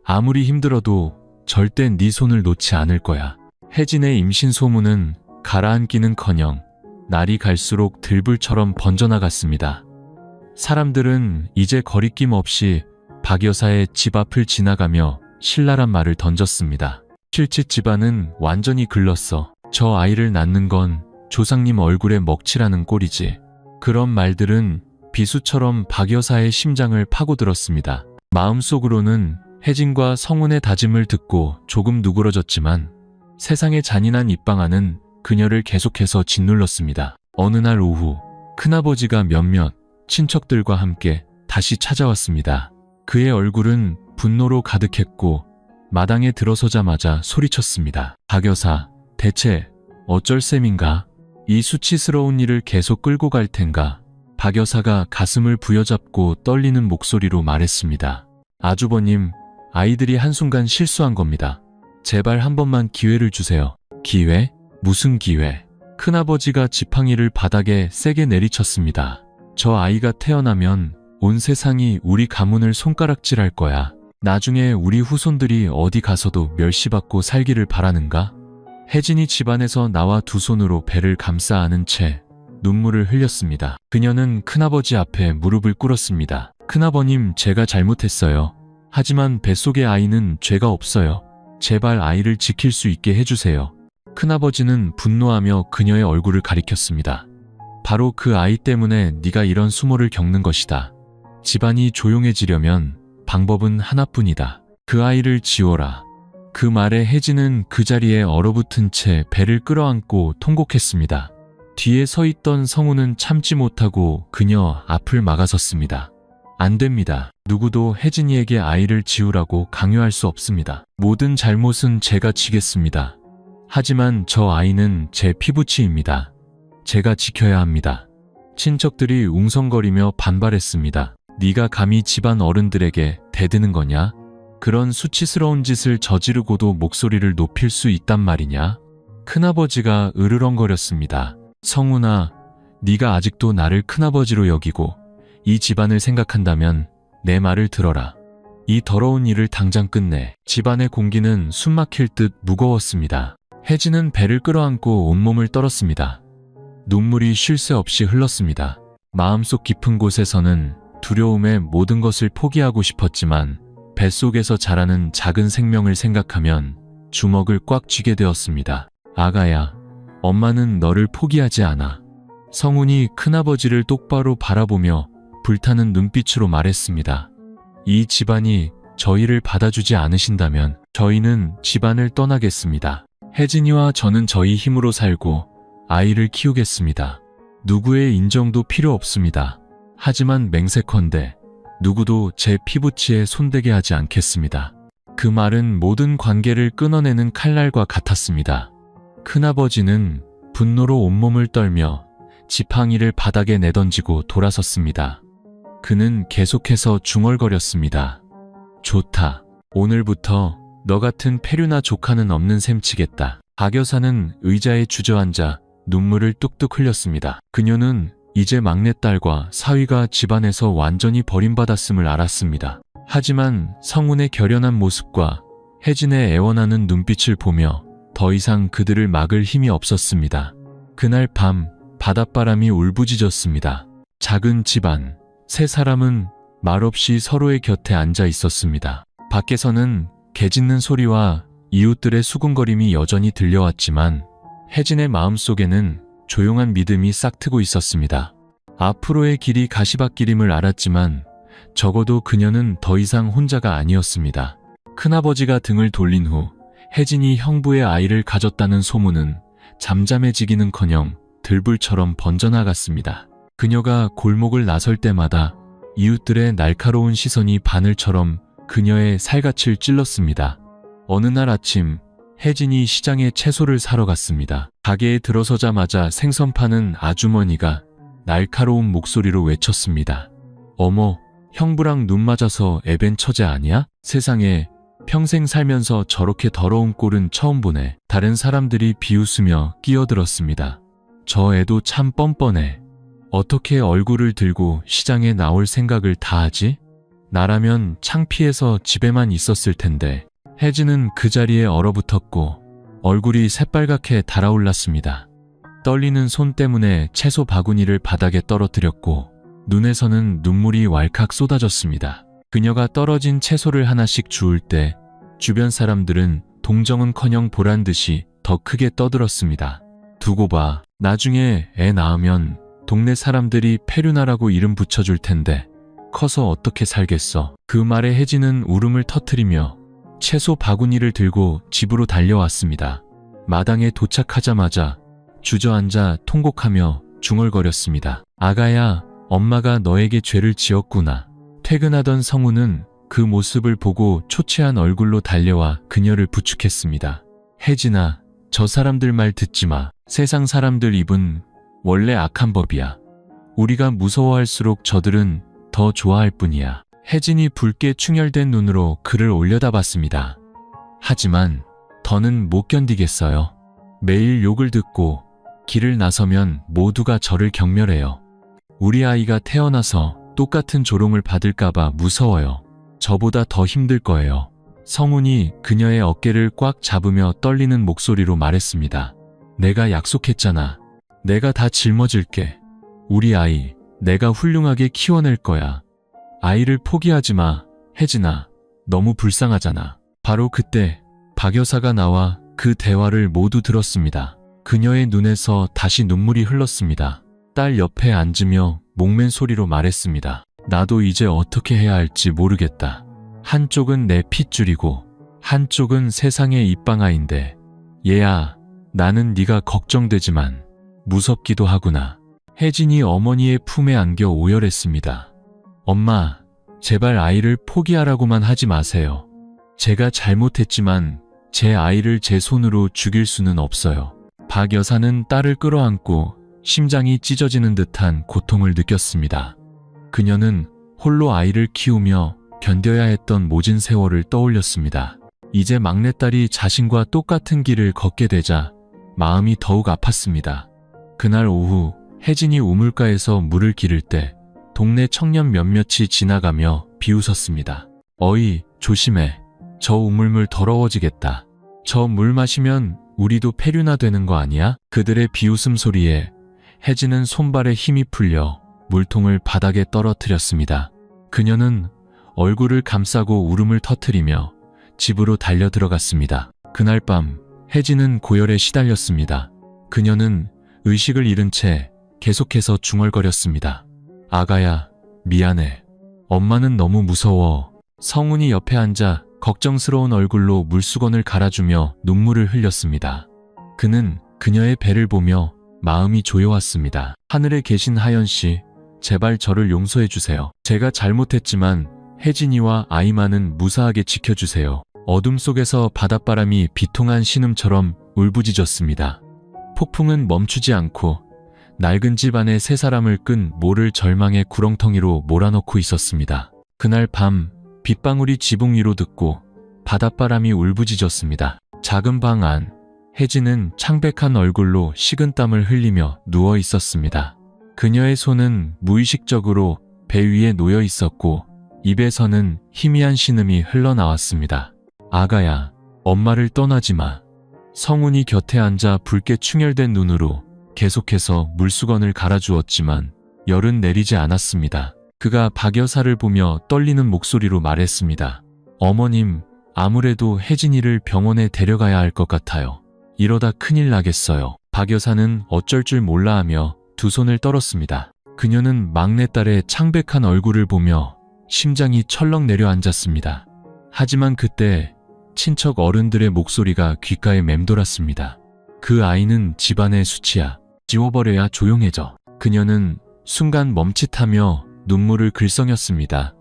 아무리 힘들어도 절대 네 손을 놓지 않을 거야. 혜진의 임신 소문은 가라앉기는커녕 날이 갈수록 들불처럼 번져나갔습니다. 사람들은 이제 거리낌 없이 박 여사의 집 앞을 지나가며 신랄한 말을 던졌습니다. 실제 집안은 완전히 글렀어. 저 아이를 낳는 건 조상님 얼굴에 먹칠하는 꼴이지. 그런 말들은 비수처럼 박 여사의 심장을 파고들었습니다. 마음속으로는 혜진과 성훈의 다짐을 듣고 조금 누그러졌지만 세상의 잔인한 입방아는 그녀를 계속해서 짓눌렀습니다. 어느 날 오후 큰아버지가 몇몇 친척들과 함께 다시 찾아왔습니다. 그의 얼굴은 분노로 가득했고 마당에 들어서자마자 소리쳤습니다. 박 여사, 대체 어쩔 셈인가? 이 수치스러운 일을 계속 끌고 갈 텐가? 박 여사가 가슴을 부여잡고 떨리는 목소리로 말했습니다. 아주버님, 아이들이 한순간 실수한 겁니다. 제발 한 번만 기회를 주세요. 기회? 무슨 기회? 큰아버지가 지팡이를 바닥에 세게 내리쳤습니다. 저 아이가 태어나면 온 세상이 우리 가문을 손가락질할 거야. 나중에 우리 후손들이 어디 가서도 멸시받고 살기를 바라는가? 혜진이 집안에서 나와 두 손으로 배를 감싸 안은 채 눈물을 흘렸습니다. 그녀는 큰아버지 앞에 무릎을 꿇었습니다. 큰아버님, 제가 잘못했어요. 하지만 뱃속의 아이는 죄가 없어요. 제발 아이를 지킬 수 있게 해주세요. 큰아버지는 분노하며 그녀의 얼굴을 가리켰습니다. 바로 그 아이 때문에 네가 이런 수모를 겪는 것이다. 집안이 조용해지려면 방법은 하나뿐이다. 그 아이를 지워라. 그 말에 혜진은 그 자리에 얼어붙은 채 배를 끌어안고 통곡했습니다. 뒤에 서 있던 성우는 참지 못하고 그녀 앞을 막아섰습니다. 안 됩니다. 누구도 혜진이에게 아이를 지우라고 강요할 수 없습니다. 모든 잘못은 제가 지겠습니다. 하지만 저 아이는 제 피부치입니다. 제가 지켜야 합니다. 친척들이 웅성거리며 반발했습니다. 네가 감히 집안 어른들에게 대드는 거냐? 그런 수치스러운 짓을 저지르고도 목소리를 높일 수 있단 말이냐? 큰아버지가 으르렁거렸습니다. 성훈아, 네가 아직도 나를 큰아버지로 여기고 이 집안을 생각한다면 내 말을 들어라. 이 더러운 일을 당장 끝내. 집안의 공기는 숨막힐 듯 무거웠습니다. 혜진은 배를 끌어안고 온몸을 떨었습니다. 눈물이 쉴 새 없이 흘렀습니다. 마음속 깊은 곳에서는 두려움에 모든 것을 포기하고 싶었지만 뱃속에서 자라는 작은 생명을 생각하면 주먹을 꽉 쥐게 되었습니다. 아가야, 엄마는 너를 포기하지 않아. 성훈이 큰아버지를 똑바로 바라보며 불타는 눈빛으로 말했습니다. 이 집안이 저희를 받아주지 않으신다면 저희는 집안을 떠나겠습니다. 혜진이와 저는 저희 힘으로 살고 아이를 키우겠습니다. 누구의 인정도 필요 없습니다. 하지만 맹세컨대 누구도 제 피부치에 손대게 하지 않겠습니다. 그 말은 모든 관계를 끊어내는 칼날과 같았습니다. 큰아버지는 분노로 온몸을 떨며 지팡이를 바닥에 내던지고 돌아섰습니다. 그는 계속해서 중얼거렸습니다. 좋다. 오늘부터 너 같은 폐류나 조카는 없는 셈치겠다. 박 여사는 의자에 주저앉아 눈물을 뚝뚝 흘렸습니다. 그녀는 이제 막내딸과 사위가 집안에서 완전히 버림받았음을 알았습니다. 하지만 성훈의 결연한 모습과 혜진의 애원하는 눈빛을 보며 더 이상 그들을 막을 힘이 없었습니다. 그날 밤 바닷바람이 울부짖었습니다. 작은 집안, 세 사람은 말없이 서로의 곁에 앉아 있었습니다. 밖에서는 개 짖는 소리와 이웃들의 수군거림이 여전히 들려왔지만 혜진의 마음속에는 조용한 믿음이 싹트고 있었습니다. 앞으로의 길이 가시밭길임을 알았지만 적어도 그녀는 더 이상 혼자가 아니었습니다. 큰아버지가 등을 돌린 후 혜진이 형부의 아이를 가졌다는 소문은 잠잠해지기는커녕 들불처럼 번져나갔습니다. 그녀가 골목을 나설 때마다 이웃들의 날카로운 시선이 바늘처럼 그녀의 살갗을 찔렀습니다. 어느 날 아침 혜진이 시장에 채소를 사러 갔습니다. 가게에 들어서자마자 생선 파는 아주머니가 날카로운 목소리로 외쳤습니다. 어머, 형부랑 눈 맞아서 애벤 처제 아니야? 세상에, 평생 살면서 저렇게 더러운 꼴은 처음 보네. 다른 사람들이 비웃으며 끼어들었습니다. 저 애도 참 뻔뻔해. 어떻게 얼굴을 들고 시장에 나올 생각을 다 하지? 나라면 창피해서 집에만 있었을 텐데. 혜진은 그 자리에 얼어붙었고 얼굴이 새빨갛게 달아올랐습니다. 떨리는 손 때문에 채소 바구니를 바닥에 떨어뜨렸고 눈에서는 눈물이 왈칵 쏟아졌습니다. 그녀가 떨어진 채소를 하나씩 주울 때 주변 사람들은 동정은커녕 보란듯이 더 크게 떠들었습니다. 두고 봐. 나중에 애 낳으면 동네 사람들이 페류나라고 이름 붙여줄 텐데 커서 어떻게 살겠어. 그 말에 혜진은 울음을 터뜨리며 채소 바구니를 들고 집으로 달려왔습니다. 마당에 도착하자마자 주저앉아 통곡하며 중얼거렸습니다. 아가야, 엄마가 너에게 죄를 지었구나. 퇴근하던 성우는 그 모습을 보고 초췌한 얼굴로 달려와 그녀를 부축했습니다. 혜진아, 저 사람들 말 듣지 마. 세상 사람들 입은 원래 악한 법이야. 우리가 무서워할수록 저들은 더 좋아할 뿐이야. 혜진이 붉게 충혈된 눈으로 그를 올려다봤습니다. 하지만 더는 못 견디겠어요. 매일 욕을 듣고 길을 나서면 모두가 저를 경멸해요. 우리 아이가 태어나서 똑같은 조롱을 받을까봐 무서워요. 저보다 더 힘들 거예요. 성훈이 그녀의 어깨를 꽉 잡으며 떨리는 목소리로 말했습니다. 내가 약속했잖아. 내가 다 짊어질게. 우리 아이, 내가 훌륭하게 키워낼 거야. 아이를 포기하지 마, 혜진아. 너무 불쌍하잖아. 바로 그때 박 여사가 나와 그 대화를 모두 들었습니다. 그녀의 눈에서 다시 눈물이 흘렀습니다. 딸 옆에 앉으며 목맨 소리로 말했습니다. 나도 이제 어떻게 해야 할지 모르겠다. 한쪽은 내 핏줄이고 한쪽은 세상의 입방아인데 얘야, 나는 네가 걱정되지만 무섭기도 하구나. 혜진이 어머니의 품에 안겨 오열했습니다. 엄마, 제발 아이를 포기하라고만 하지 마세요. 제가 잘못했지만 제 아이를 제 손으로 죽일 수는 없어요. 박 여사는 딸을 끌어안고 심장이 찢어지는 듯한 고통을 느꼈습니다. 그녀는 홀로 아이를 키우며 견뎌야 했던 모진 세월을 떠올렸습니다. 이제 막내딸이 자신과 똑같은 길을 걷게 되자 마음이 더욱 아팠습니다. 그날 오후 혜진이 우물가에서 물을 기를 때 동네 청년 몇몇이 지나가며 비웃었습니다. 어이, 조심해. 저 우물물 더러워지겠다. 저 물 마시면 우리도 폐류나 되는 거 아니야? 그들의 비웃음 소리에 혜진은 손발에 힘이 풀려 물통을 바닥에 떨어뜨렸습니다. 그녀는 얼굴을 감싸고 울음을 터뜨리며 집으로 달려 들어갔습니다. 그날 밤 혜진은 고열에 시달렸습니다. 그녀는 의식을 잃은 채 계속해서 중얼거렸습니다. 아가야, 미안해. 엄마는 너무 무서워. 성훈이 옆에 앉아 걱정스러운 얼굴로 물수건을 갈아주며 눈물을 흘렸습니다. 그는 그녀의 배를 보며 마음이 조여왔습니다. 하늘에 계신 하연 씨, 제발 저를 용서해 주세요. 제가 잘못했지만 혜진이와 아이만은 무사하게 지켜주세요. 어둠 속에서 바닷바람이 비통한 신음처럼 울부짖었습니다. 폭풍은 멈추지 않고 낡은 집 안에 세 사람을 끈 모를 절망의 구렁텅이로 몰아넣고 있었습니다. 그날 밤 빗방울이 지붕 위로 듣고 바닷바람이 울부짖었습니다. 작은 방 안, 혜진은 창백한 얼굴로 식은땀을 흘리며 누워 있었습니다. 그녀의 손은 무의식적으로 배 위에 놓여 있었고 입에서는 희미한 신음이 흘러나왔습니다. 아가야, 엄마를 떠나지 마. 성훈이 곁에 앉아 붉게 충혈된 눈으로 계속해서 물수건을 갈아주었지만 열은 내리지 않았습니다. 그가 박 여사를 보며 떨리는 목소리로 말했습니다. 어머님, 아무래도 혜진이를 병원에 데려가야 할 것 같아요. 이러다 큰일 나겠어요. 박 여사는 어쩔 줄 몰라 하며 두 손을 떨었습니다. 그녀는 막내딸의 창백한 얼굴을 보며 심장이 철렁 내려앉았습니다. 하지만 그때 친척 어른들의 목소리가 귓가에 맴돌았습니다. 그 아이는 집안의 수치야. 지워버려야 조용해져. 그녀는 순간 멈칫하며 눈물을 글썽였습니다.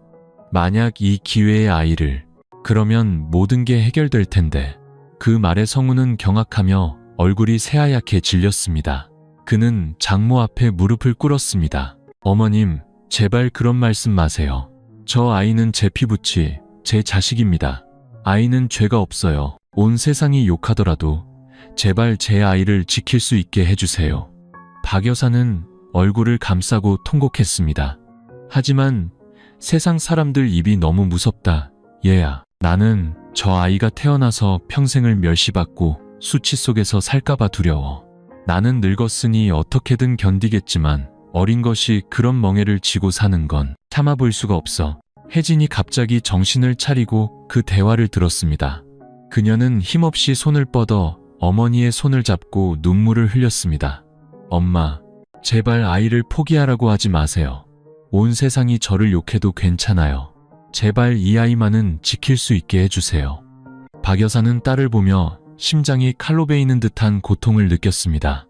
만약 이 기회의 아이를, 그러면 모든 게 해결될 텐데. 그 말에 성우는 경악하며 얼굴이 새하얗게 질렸습니다. 그는 장모 앞에 무릎을 꿇었습니다. 어머님, 제발 그런 말씀 마세요. 저 아이는 제 피부치, 제 자식입니다. 아이는 죄가 없어요. 온 세상이 욕하더라도 제발 제 아이를 지킬 수 있게 해주세요. 박 여사는 얼굴을 감싸고 통곡했습니다. 하지만 세상 사람들 입이 너무 무섭다. 얘야, 나는 저 아이가 태어나서 평생을 멸시받고 수치 속에서 살까봐 두려워. 나는 늙었으니 어떻게든 견디겠지만 어린 것이 그런 멍해를 지고 사는 건 참아볼 수가 없어. 혜진이 갑자기 정신을 차리고 그 대화를 들었습니다. 그녀는 힘없이 손을 뻗어 어머니의 손을 잡고 눈물을 흘렸습니다. 엄마, 제발 아이를 포기하라고 하지 마세요. 온 세상이 저를 욕해도 괜찮아요. 제발 이 아이만은 지킬 수 있게 해주세요. 박 여사는 딸을 보며 심장이 칼로 베이는 듯한 고통을 느꼈습니다.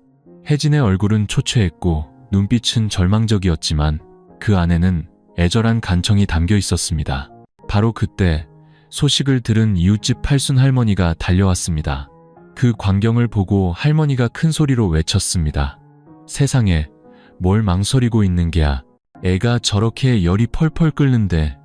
혜진의 얼굴은 초췌했고 눈빛은 절망적이었지만 그 안에는 애절한 간청이 담겨 있었습니다. 바로 그때 소식을 들은 이웃집 팔순 할머니가 달려왔습니다. 그 광경을 보고 할머니가 큰 소리로 외쳤습니다. 세상에, 뭘 망설이고 있는 게야. 애가 저렇게 열이 펄펄 끓는데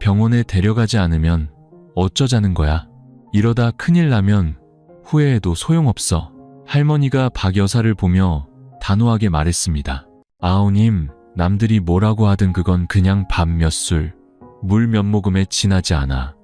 병원에 데려가지 않으면 어쩌자는 거야. 이러다 큰일 나면 후회해도 소용없어. 할머니가 박 여사를 보며 단호하게 말했습니다. 아우님, 남들이 뭐라고 하든 그건 그냥 밥 몇 술, 물 몇 모금에 지나지 않아.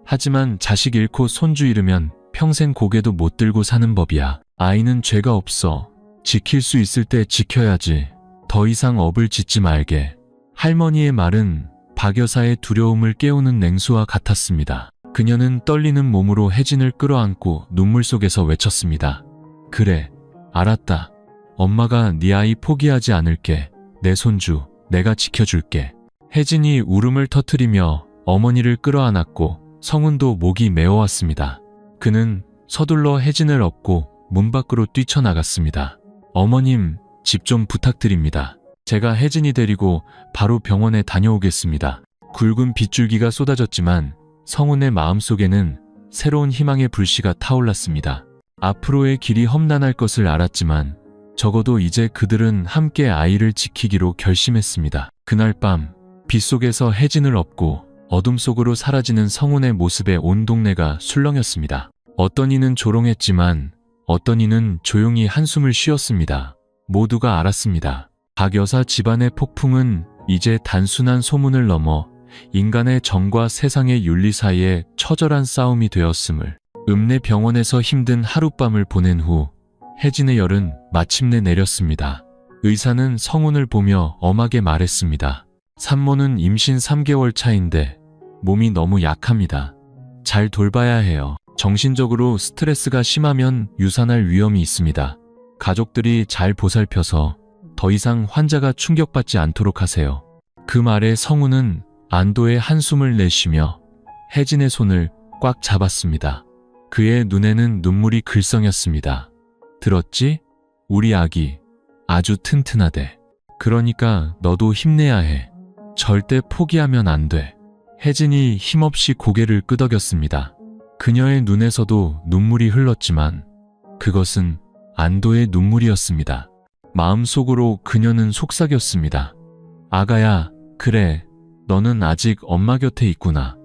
하지만 자식 잃고 손주 잃으면 평생 고개도 못 들고 사는 법이야. 아이는 죄가 없어. 지킬 수 있을 때 지켜야지. 더 이상 업을 짓지 말게. 할머니의 말은 박 여사의 두려움을 깨우는 냉수와 같았습니다. 그녀는 떨리는 몸으로 혜진을 끌어안고 눈물 속에서 외쳤습니다. 그래, 알았다. 엄마가 네 아이 포기하지 않을게. 내 손주, 내가 지켜줄게. 혜진이 울음을 터뜨리며 어머니를 끌어안았고 성훈도 목이 메어왔습니다. 그는 서둘러 혜진을 업고 문 밖으로 뛰쳐나갔습니다. 어머님, 집 좀 부탁드립니다. 제가 혜진이 데리고 바로 병원에 다녀오겠습니다. 굵은 빗줄기가 쏟아졌지만 성훈의 마음속에는 새로운 희망의 불씨가 타올랐습니다. 앞으로의 길이 험난할 것을 알았지만 적어도 이제 그들은 함께 아이를 지키기로 결심했습니다. 그날 밤 빗속에서 혜진을 업고 어둠 속으로 사라지는 성훈의 모습에 온 동네가 술렁였습니다. 어떤 이는 조롱했지만 어떤 이는 조용히 한숨을 쉬었습니다. 모두가 알았습니다. 박 여사 집안의 폭풍은 이제 단순한 소문을 넘어 인간의 정과 세상의 윤리 사이의 처절한 싸움이 되었음을. 읍내 병원에서 힘든 하룻밤을 보낸 후 혜진의 열은 마침내 내렸습니다. 의사는 성훈을 보며 엄하게 말했습니다. 산모는 임신 3개월 차인데 몸이 너무 약합니다. 잘 돌봐야 해요. 정신적으로 스트레스가 심하면 유산할 위험이 있습니다. 가족들이 잘 보살펴서 더 이상 환자가 충격받지 않도록 하세요. 그 말에 성훈은 안도의 한숨을 내쉬며 혜진의 손을 꽉 잡았습니다. 그의 눈에는 눈물이 글썽였습니다. 들었지? 우리 아기 아주 튼튼하대. 그러니까 너도 힘내야 해. 절대 포기하면 안 돼. 혜진이 힘없이 고개를 끄덕였습니다. 그녀의 눈에서도 눈물이 흘렀지만 그것은 안도의 눈물이었습니다. 마음속으로 그녀는 속삭였습니다. 아가야, 그래, 너는 아직 엄마 곁에 있구나.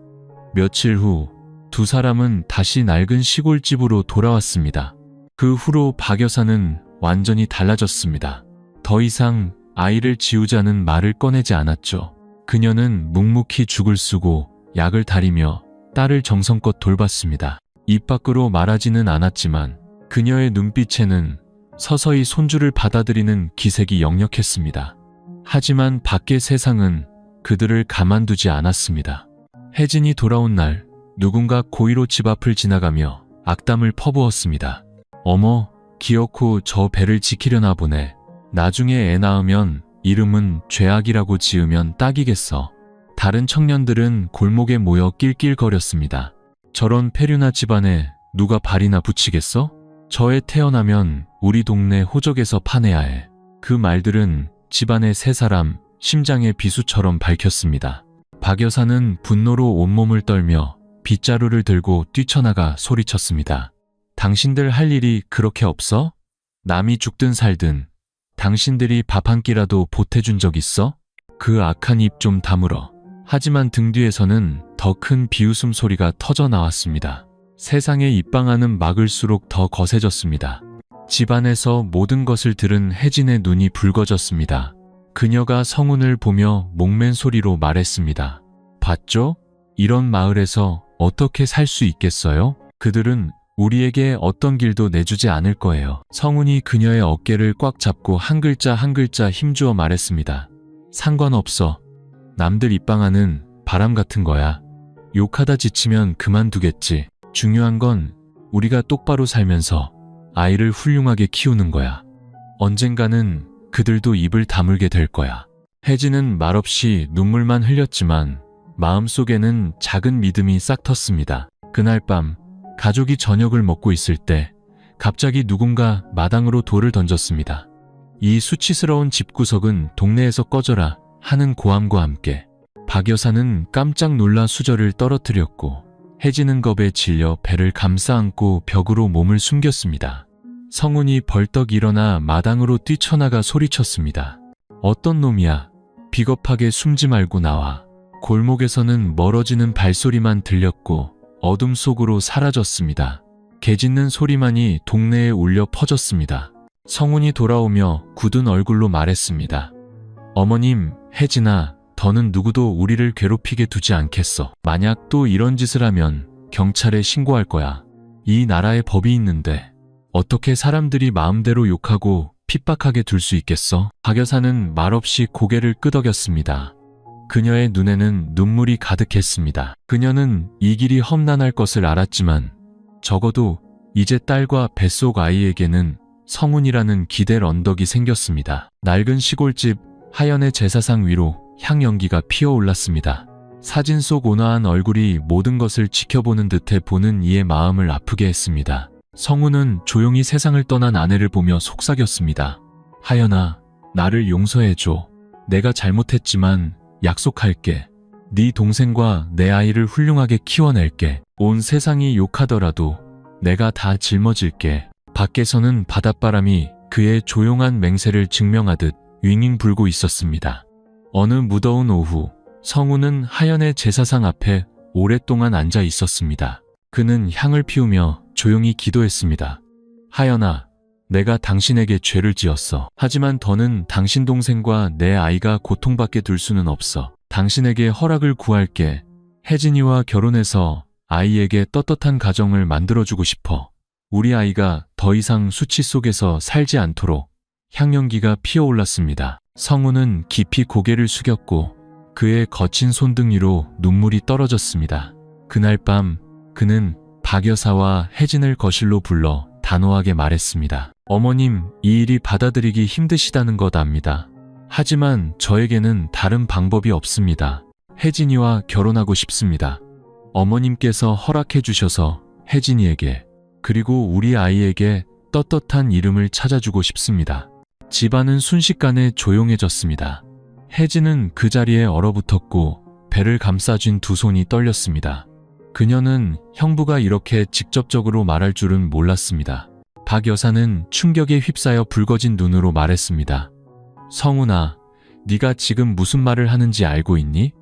며칠 후 두 사람은 다시 낡은 시골집으로 돌아왔습니다. 그 후로 박 여사는 완전히 달라졌습니다. 더 이상 아이를 지우자는 말을 꺼내지 않았죠. 그녀는 묵묵히 죽을 쓰고 약을 다리며 딸을 정성껏 돌봤습니다. 입 밖으로 말하지는 않았지만 그녀의 눈빛에는 서서히 손주를 받아들이는 기색이 역력했습니다. 하지만 밖의 세상은 그들을 가만두지 않았습니다. 혜진이 돌아온 날 누군가 고의로 집 앞을 지나가며 악담을 퍼부었습니다. 어머, 기어코 저 배를 지키려나 보네. 나중에 애 낳으면 이름은 죄악이라고 지으면 딱이겠어. 다른 청년들은 골목에 모여 낄낄거렸습니다. 저런 폐륜화 집안에 누가 발이나 붙이겠어? 저애 태어나면 우리 동네 호적에서 파내야 해. 그 말들은 집안의 세 사람 심장의 비수처럼 밝혔습니다. 박 여사는 분노로 온몸을 떨며 빗자루를 들고 뛰쳐나가 소리쳤습니다. 당신들 할 일이 그렇게 없어? 남이 죽든 살든 당신들이 밥 한 끼라도 보태준 적 있어? 그 악한 입 좀 다물어. 하지만 등 뒤에서는 더 큰 비웃음 소리가 터져 나왔습니다. 세상에 입방아는 막을수록 더 거세졌습니다. 집안에서 모든 것을 들은 혜진의 눈이 붉어졌습니다. 그녀가 성운을 보며 목맨 소리로 말했습니다. 봤죠? 이런 마을에서 어떻게 살 수 있겠어요? 그들은 우리에게 어떤 길도 내주지 않을 거예요. 성운이 그녀의 어깨를 꽉 잡고 한 글자 한 글자 힘주어 말했습니다. 상관없어. 남들 입방아는 바람 같은 거야. 욕하다 지치면 그만두겠지. 중요한 건 우리가 똑바로 살면서 아이를 훌륭하게 키우는 거야. 언젠가는 그들도 입을 다물게 될 거야. 혜진은 말없이 눈물만 흘렸지만 마음속에는 작은 믿음이 싹 텄습니다. 그날 밤 가족이 저녁을 먹고 있을 때 갑자기 누군가 마당으로 돌을 던졌습니다. 이 수치스러운 집구석은 동네에서 꺼져라 하는 고함과 함께 박 여사는 깜짝 놀라 수저를 떨어뜨렸고 혜진은 겁에 질려 배를 감싸 안고 벽으로 몸을 숨겼습니다. 성운이 벌떡 일어나 마당으로 뛰쳐나가 소리쳤습니다. 어떤 놈이야? 비겁하게 숨지 말고 나와. 골목에서는 멀어지는 발소리만 들렸고 어둠 속으로 사라졌습니다. 개 짖는 소리만이 동네에 울려 퍼졌습니다. 성운이 돌아오며 굳은 얼굴로 말했습니다. 어머님, 혜진아, 더는 누구도 우리를 괴롭히게 두지 않겠어. 만약 또 이런 짓을 하면 경찰에 신고할 거야. 이 나라에 법이 있는데 어떻게 사람들이 마음대로 욕하고 핍박하게 둘 수 있겠어? 박 여사는 말없이 고개를 끄덕였습니다. 그녀의 눈에는 눈물이 가득했습니다. 그녀는 이 길이 험난할 것을 알았지만 적어도 이제 딸과 뱃속 아이에게는 성운이라는 기댈 언덕이 생겼습니다. 낡은 시골집 하연의 제사상 위로 향연기가 피어올랐습니다. 사진 속 온화한 얼굴이 모든 것을 지켜보는 듯해 보는 이의 마음을 아프게 했습니다. 성운은 조용히 세상을 떠난 아내를 보며 속삭였습니다. 하연아, 나를 용서해줘. 내가 잘못했지만 약속할게. 네 동생과 내 아이를 훌륭하게 키워낼게. 온 세상이 욕하더라도 내가 다 짊어질게. 밖에서는 바닷바람이 그의 조용한 맹세를 증명하듯 윙윙 불고 있었습니다. 어느 무더운 오후, 성운은 하연의 제사상 앞에 오랫동안 앉아 있었습니다. 그는 향을 피우며 조용히 기도했습니다. 하연아, 내가 당신에게 죄를 지었어. 하지만 더는 당신 동생과 내 아이가 고통받게 둘 수는 없어. 당신에게 허락을 구할게. 혜진이와 결혼해서 아이에게 떳떳한 가정을 만들어주고 싶어. 우리 아이가 더 이상 수치 속에서 살지 않도록. 향연기가 피어올랐습니다. 성운은 깊이 고개를 숙였고 그의 거친 손등 위로 눈물이 떨어졌습니다. 그날 밤 그는 박 여사와 혜진을 거실로 불러 단호하게 말했습니다. 어머님, 이 일이 받아들이기 힘드시다는 것 압니다. 하지만 저에게는 다른 방법이 없습니다. 혜진이와 결혼하고 싶습니다. 어머님께서 허락해 주셔서 혜진이에게 그리고 우리 아이에게 떳떳한 이름을 찾아주고 싶습니다. 집안은 순식간에 조용해졌습니다. 혜진은 그 자리에 얼어붙었고 배를 감싸쥔 두 손이 떨렸습니다. 그녀는 형부가 이렇게 직접적으로 말할 줄은 몰랐습니다. 박 여사는 충격에 휩싸여 붉어진 눈으로 말했습니다. 성운아, 네가 지금 무슨 말을 하는지 알고 있니?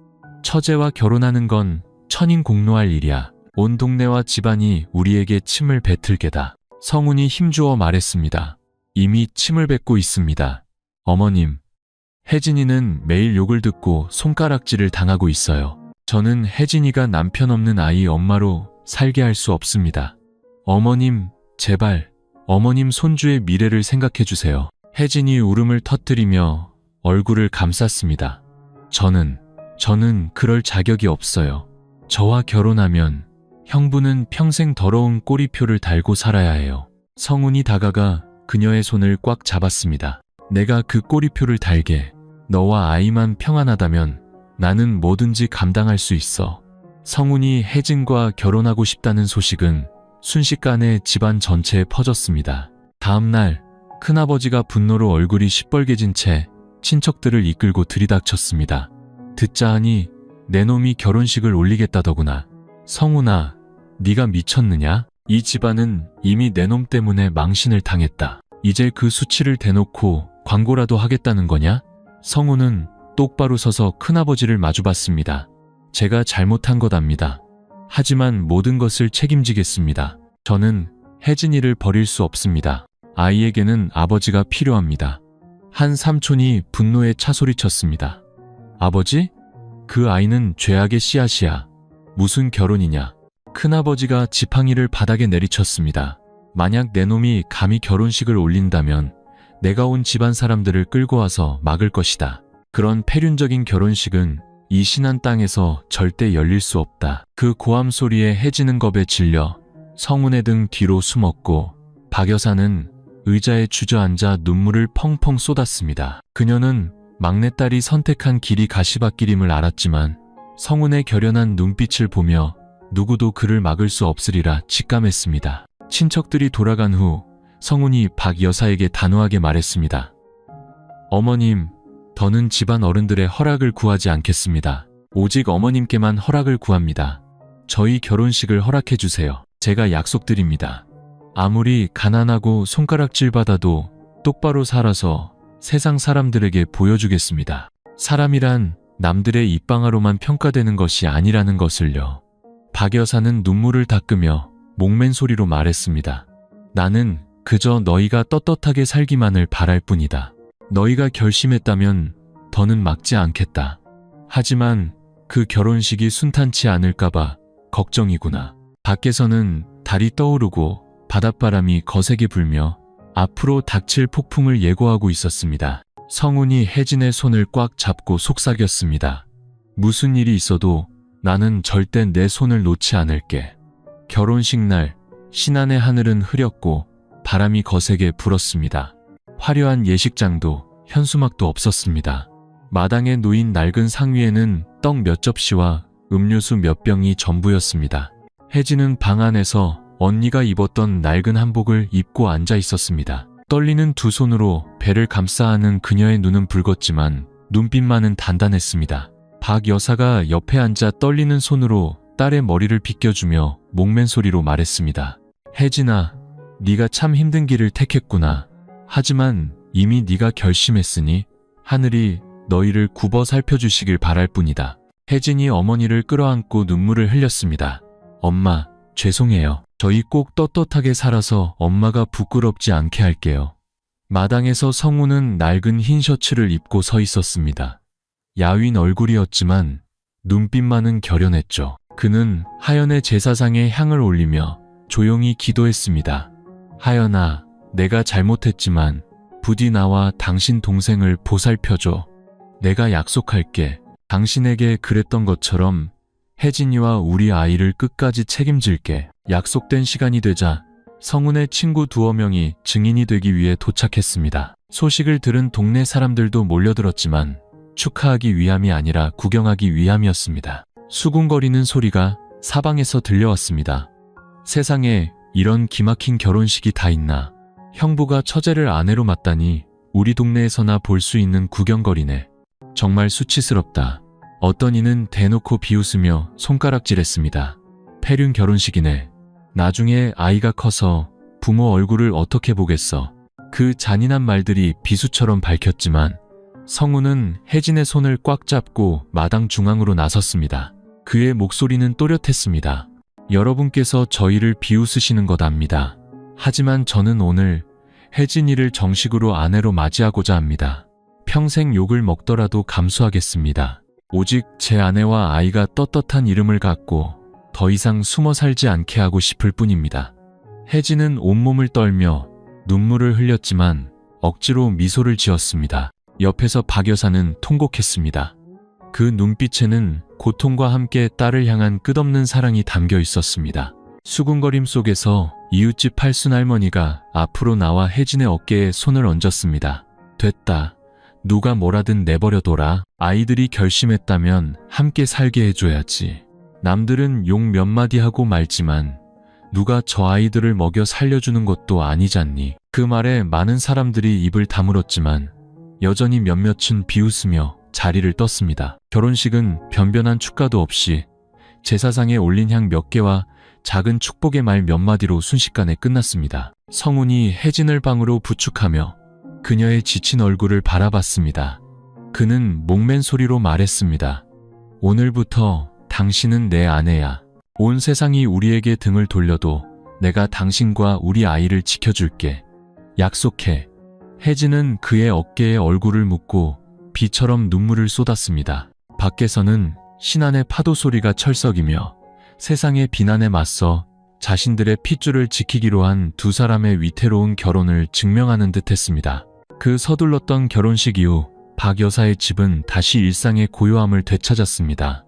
처제와 결혼하는 건 천인공노할 일이야. 온 동네와 집안이 우리에게 침을 뱉을 게다. 성운이 힘주어 말했습니다. 이미 침을 뱉고 있습니다. 어머님, 혜진이는 매일 욕을 듣고 손가락질을 당하고 있어요. 저는 혜진이가 남편 없는 아이 엄마로 살게 할 수 없습니다. 어머님, 제발 어머님 손주의 미래를 생각해 주세요. 혜진이 울음을 터뜨리며 얼굴을 감쌌습니다. 저는 그럴 자격이 없어요. 저와 결혼하면 형부는 평생 더러운 꼬리표를 달고 살아야 해요. 성운이 다가가 그녀의 손을 꽉 잡았습니다. 내가 그 꼬리표를 달게. 너와 아이만 평안하다면 나는 뭐든지 감당할 수 있어. 성훈이 혜진과 결혼하고 싶다는 소식은 순식간에 집안 전체에 퍼졌습니다. 다음 날 큰아버지가 분노로 얼굴이 시뻘개진 채 친척들을 이끌고 들이닥쳤습니다. 듣자 하니 내 놈이 결혼식을 올리겠다더구나. 성훈아, 네가 미쳤느냐? 이 집안은 이미 내 놈 때문에 망신을 당했다. 이제 그 수치를 대놓고 광고라도 하겠다는 거냐? 성훈은 똑바로 서서 큰아버지를 마주봤습니다. 제가 잘못한 것압니다. 하지만 모든 것을 책임지겠습니다. 저는 혜진이를 버릴 수 없습니다. 아이에게는 아버지가 필요합니다. 한 삼촌이 분노에 차소리쳤습니다. 아버지? 그 아이는 죄악의 씨앗이야. 무슨 결혼이냐? 큰아버지가 지팡이를 바닥에 내리쳤습니다. 만약 내 놈이 감히 결혼식을 올린다면 내가 온 집안 사람들을 끌고 와서 막을 것이다. 그런 폐륜적인 결혼식은 이 신안 땅에서 절대 열릴 수 없다. 그 고함 소리에 혜진은 겁에 질려 성훈의 등 뒤로 숨었고 박 여사는 의자에 주저앉아 눈물을 펑펑 쏟았습니다. 그녀는 막내딸이 선택한 길이 가시밭길임을 알았지만 성훈의 결연한 눈빛을 보며 누구도 그를 막을 수 없으리라 직감했습니다. 친척들이 돌아간 후 성훈이 박 여사에게 단호하게 말했습니다. 어머님, 더는 집안 어른들의 허락을 구하지 않겠습니다. 오직 어머님께만 허락을 구합니다. 저희 결혼식을 허락해 주세요. 제가 약속드립니다. 아무리 가난하고 손가락질 받아도 똑바로 살아서 세상 사람들에게 보여주겠습니다. 사람이란 남들의 입방아로만 평가되는 것이 아니라는 것을요. 박 여사는 눈물을 닦으며 목맨 소리로 말했습니다. 나는 그저 너희가 떳떳하게 살기만을 바랄 뿐이다. 너희가 결심했다면 더는 막지 않겠다. 하지만 그 결혼식이 순탄치 않을까봐 걱정이구나. 밖에서는 달이 떠오르고 바닷바람이 거세게 불며 앞으로 닥칠 폭풍을 예고하고 있었습니다. 성훈이 혜진의 손을 꽉 잡고 속삭였습니다. 무슨 일이 있어도 나는 절대 내 손을 놓지 않을게. 결혼식 날 신안의 하늘은 흐렸고 바람이 거세게 불었습니다. 화려한 예식장도 현수막도 없었습니다. 마당에 놓인 낡은 상 위에는 떡 몇 접시와 음료수 몇 병이 전부였습니다. 혜진은 방 안에서 언니가 입었던 낡은 한복을 입고 앉아 있었습니다. 떨리는 두 손으로 배를 감싸 안은 그녀의 눈은 붉었지만 눈빛만은 단단했습니다. 박 여사가 옆에 앉아 떨리는 손으로 딸의 머리를 빗겨주며 목맨 소리로 말했습니다. 혜진아, 네가 참 힘든 길을 택했구나. 하지만 이미 네가 결심했으니 하늘이 너희를 굽어 살펴주시길 바랄 뿐이다. 혜진이 어머니를 끌어안고 눈물을 흘렸습니다. 엄마, 죄송해요. 저희 꼭 떳떳하게 살아서 엄마가 부끄럽지 않게 할게요. 마당에서 성훈은 낡은 흰 셔츠를 입고 서 있었습니다. 야윈 얼굴이었지만 눈빛만은 결연했죠. 그는 하연의 제사상에 향을 올리며 조용히 기도했습니다. 하연아, 내가 잘못했지만 부디 나와 당신 동생을 보살펴줘. 내가 약속할게. 당신에게 그랬던 것처럼 혜진이와 우리 아이를 끝까지 책임질게. 약속된 시간이 되자 성훈의 친구 두어 명이 증인이 되기 위해 도착했습니다. 소식을 들은 동네 사람들도 몰려들었지만 축하하기 위함이 아니라 구경하기 위함이었습니다. 수군거리는 소리가 사방에서 들려왔습니다. 세상에 이런 기막힌 결혼식이 다 있나. 형부가 처제를 아내로 맞다니 우리 동네에서나 볼 수 있는 구경거리네. 정말 수치스럽다. 어떤 이는 대놓고 비웃으며 손가락질했습니다. 폐륜 결혼식이네. 나중에 아이가 커서 부모 얼굴을 어떻게 보겠어. 그 잔인한 말들이 비수처럼 밝혔지만 성훈은 혜진의 손을 꽉 잡고 마당 중앙으로 나섰습니다. 그의 목소리는 또렷했습니다. 여러분께서 저희를 비웃으시는 것 압니다. 하지만 저는 오늘 혜진이를 정식으로 아내로 맞이하고자 합니다. 평생 욕을 먹더라도 감수하겠습니다. 오직 제 아내와 아이가 떳떳한 이름을 갖고 더 이상 숨어 살지 않게 하고 싶을 뿐입니다. 혜진은 온몸을 떨며 눈물을 흘렸지만 억지로 미소를 지었습니다. 옆에서 박 여사는 통곡했습니다. 그 눈빛에는 고통과 함께 딸을 향한 끝없는 사랑이 담겨 있었습니다. 수군거림 속에서 이웃집 팔순 할머니가 앞으로 나와 혜진의 어깨에 손을 얹었습니다. 됐다. 누가 뭐라든 내버려둬라. 아이들이 결심했다면 함께 살게 해줘야지. 남들은 욕 몇 마디 하고 말지만 누가 저 아이들을 먹여 살려주는 것도 아니잖니. 그 말에 많은 사람들이 입을 다물었지만 여전히 몇몇은 비웃으며 자리를 떴습니다. 결혼식은 변변한 축가도 없이 제사상에 올린 향 몇 개와 작은 축복의 말 몇 마디로 순식간에 끝났습니다. 성훈이 혜진을 방으로 부축하며 그녀의 지친 얼굴을 바라봤습니다. 그는 목맨 소리로 말했습니다. 오늘부터 당신은 내 아내야. 온 세상이 우리에게 등을 돌려도 내가 당신과 우리 아이를 지켜줄게. 약속해. 혜진은 그의 어깨에 얼굴을 묻고 비처럼 눈물을 쏟았습니다. 밖에서는 신안의 파도 소리가 철썩이며 세상의 비난에 맞서 자신들의 핏줄을 지키기로 한 두 사람의 위태로운 결혼을 증명하는 듯했습니다. 그 서둘렀던 결혼식 이후 박 여사의 집은 다시 일상의 고요함을 되찾았습니다.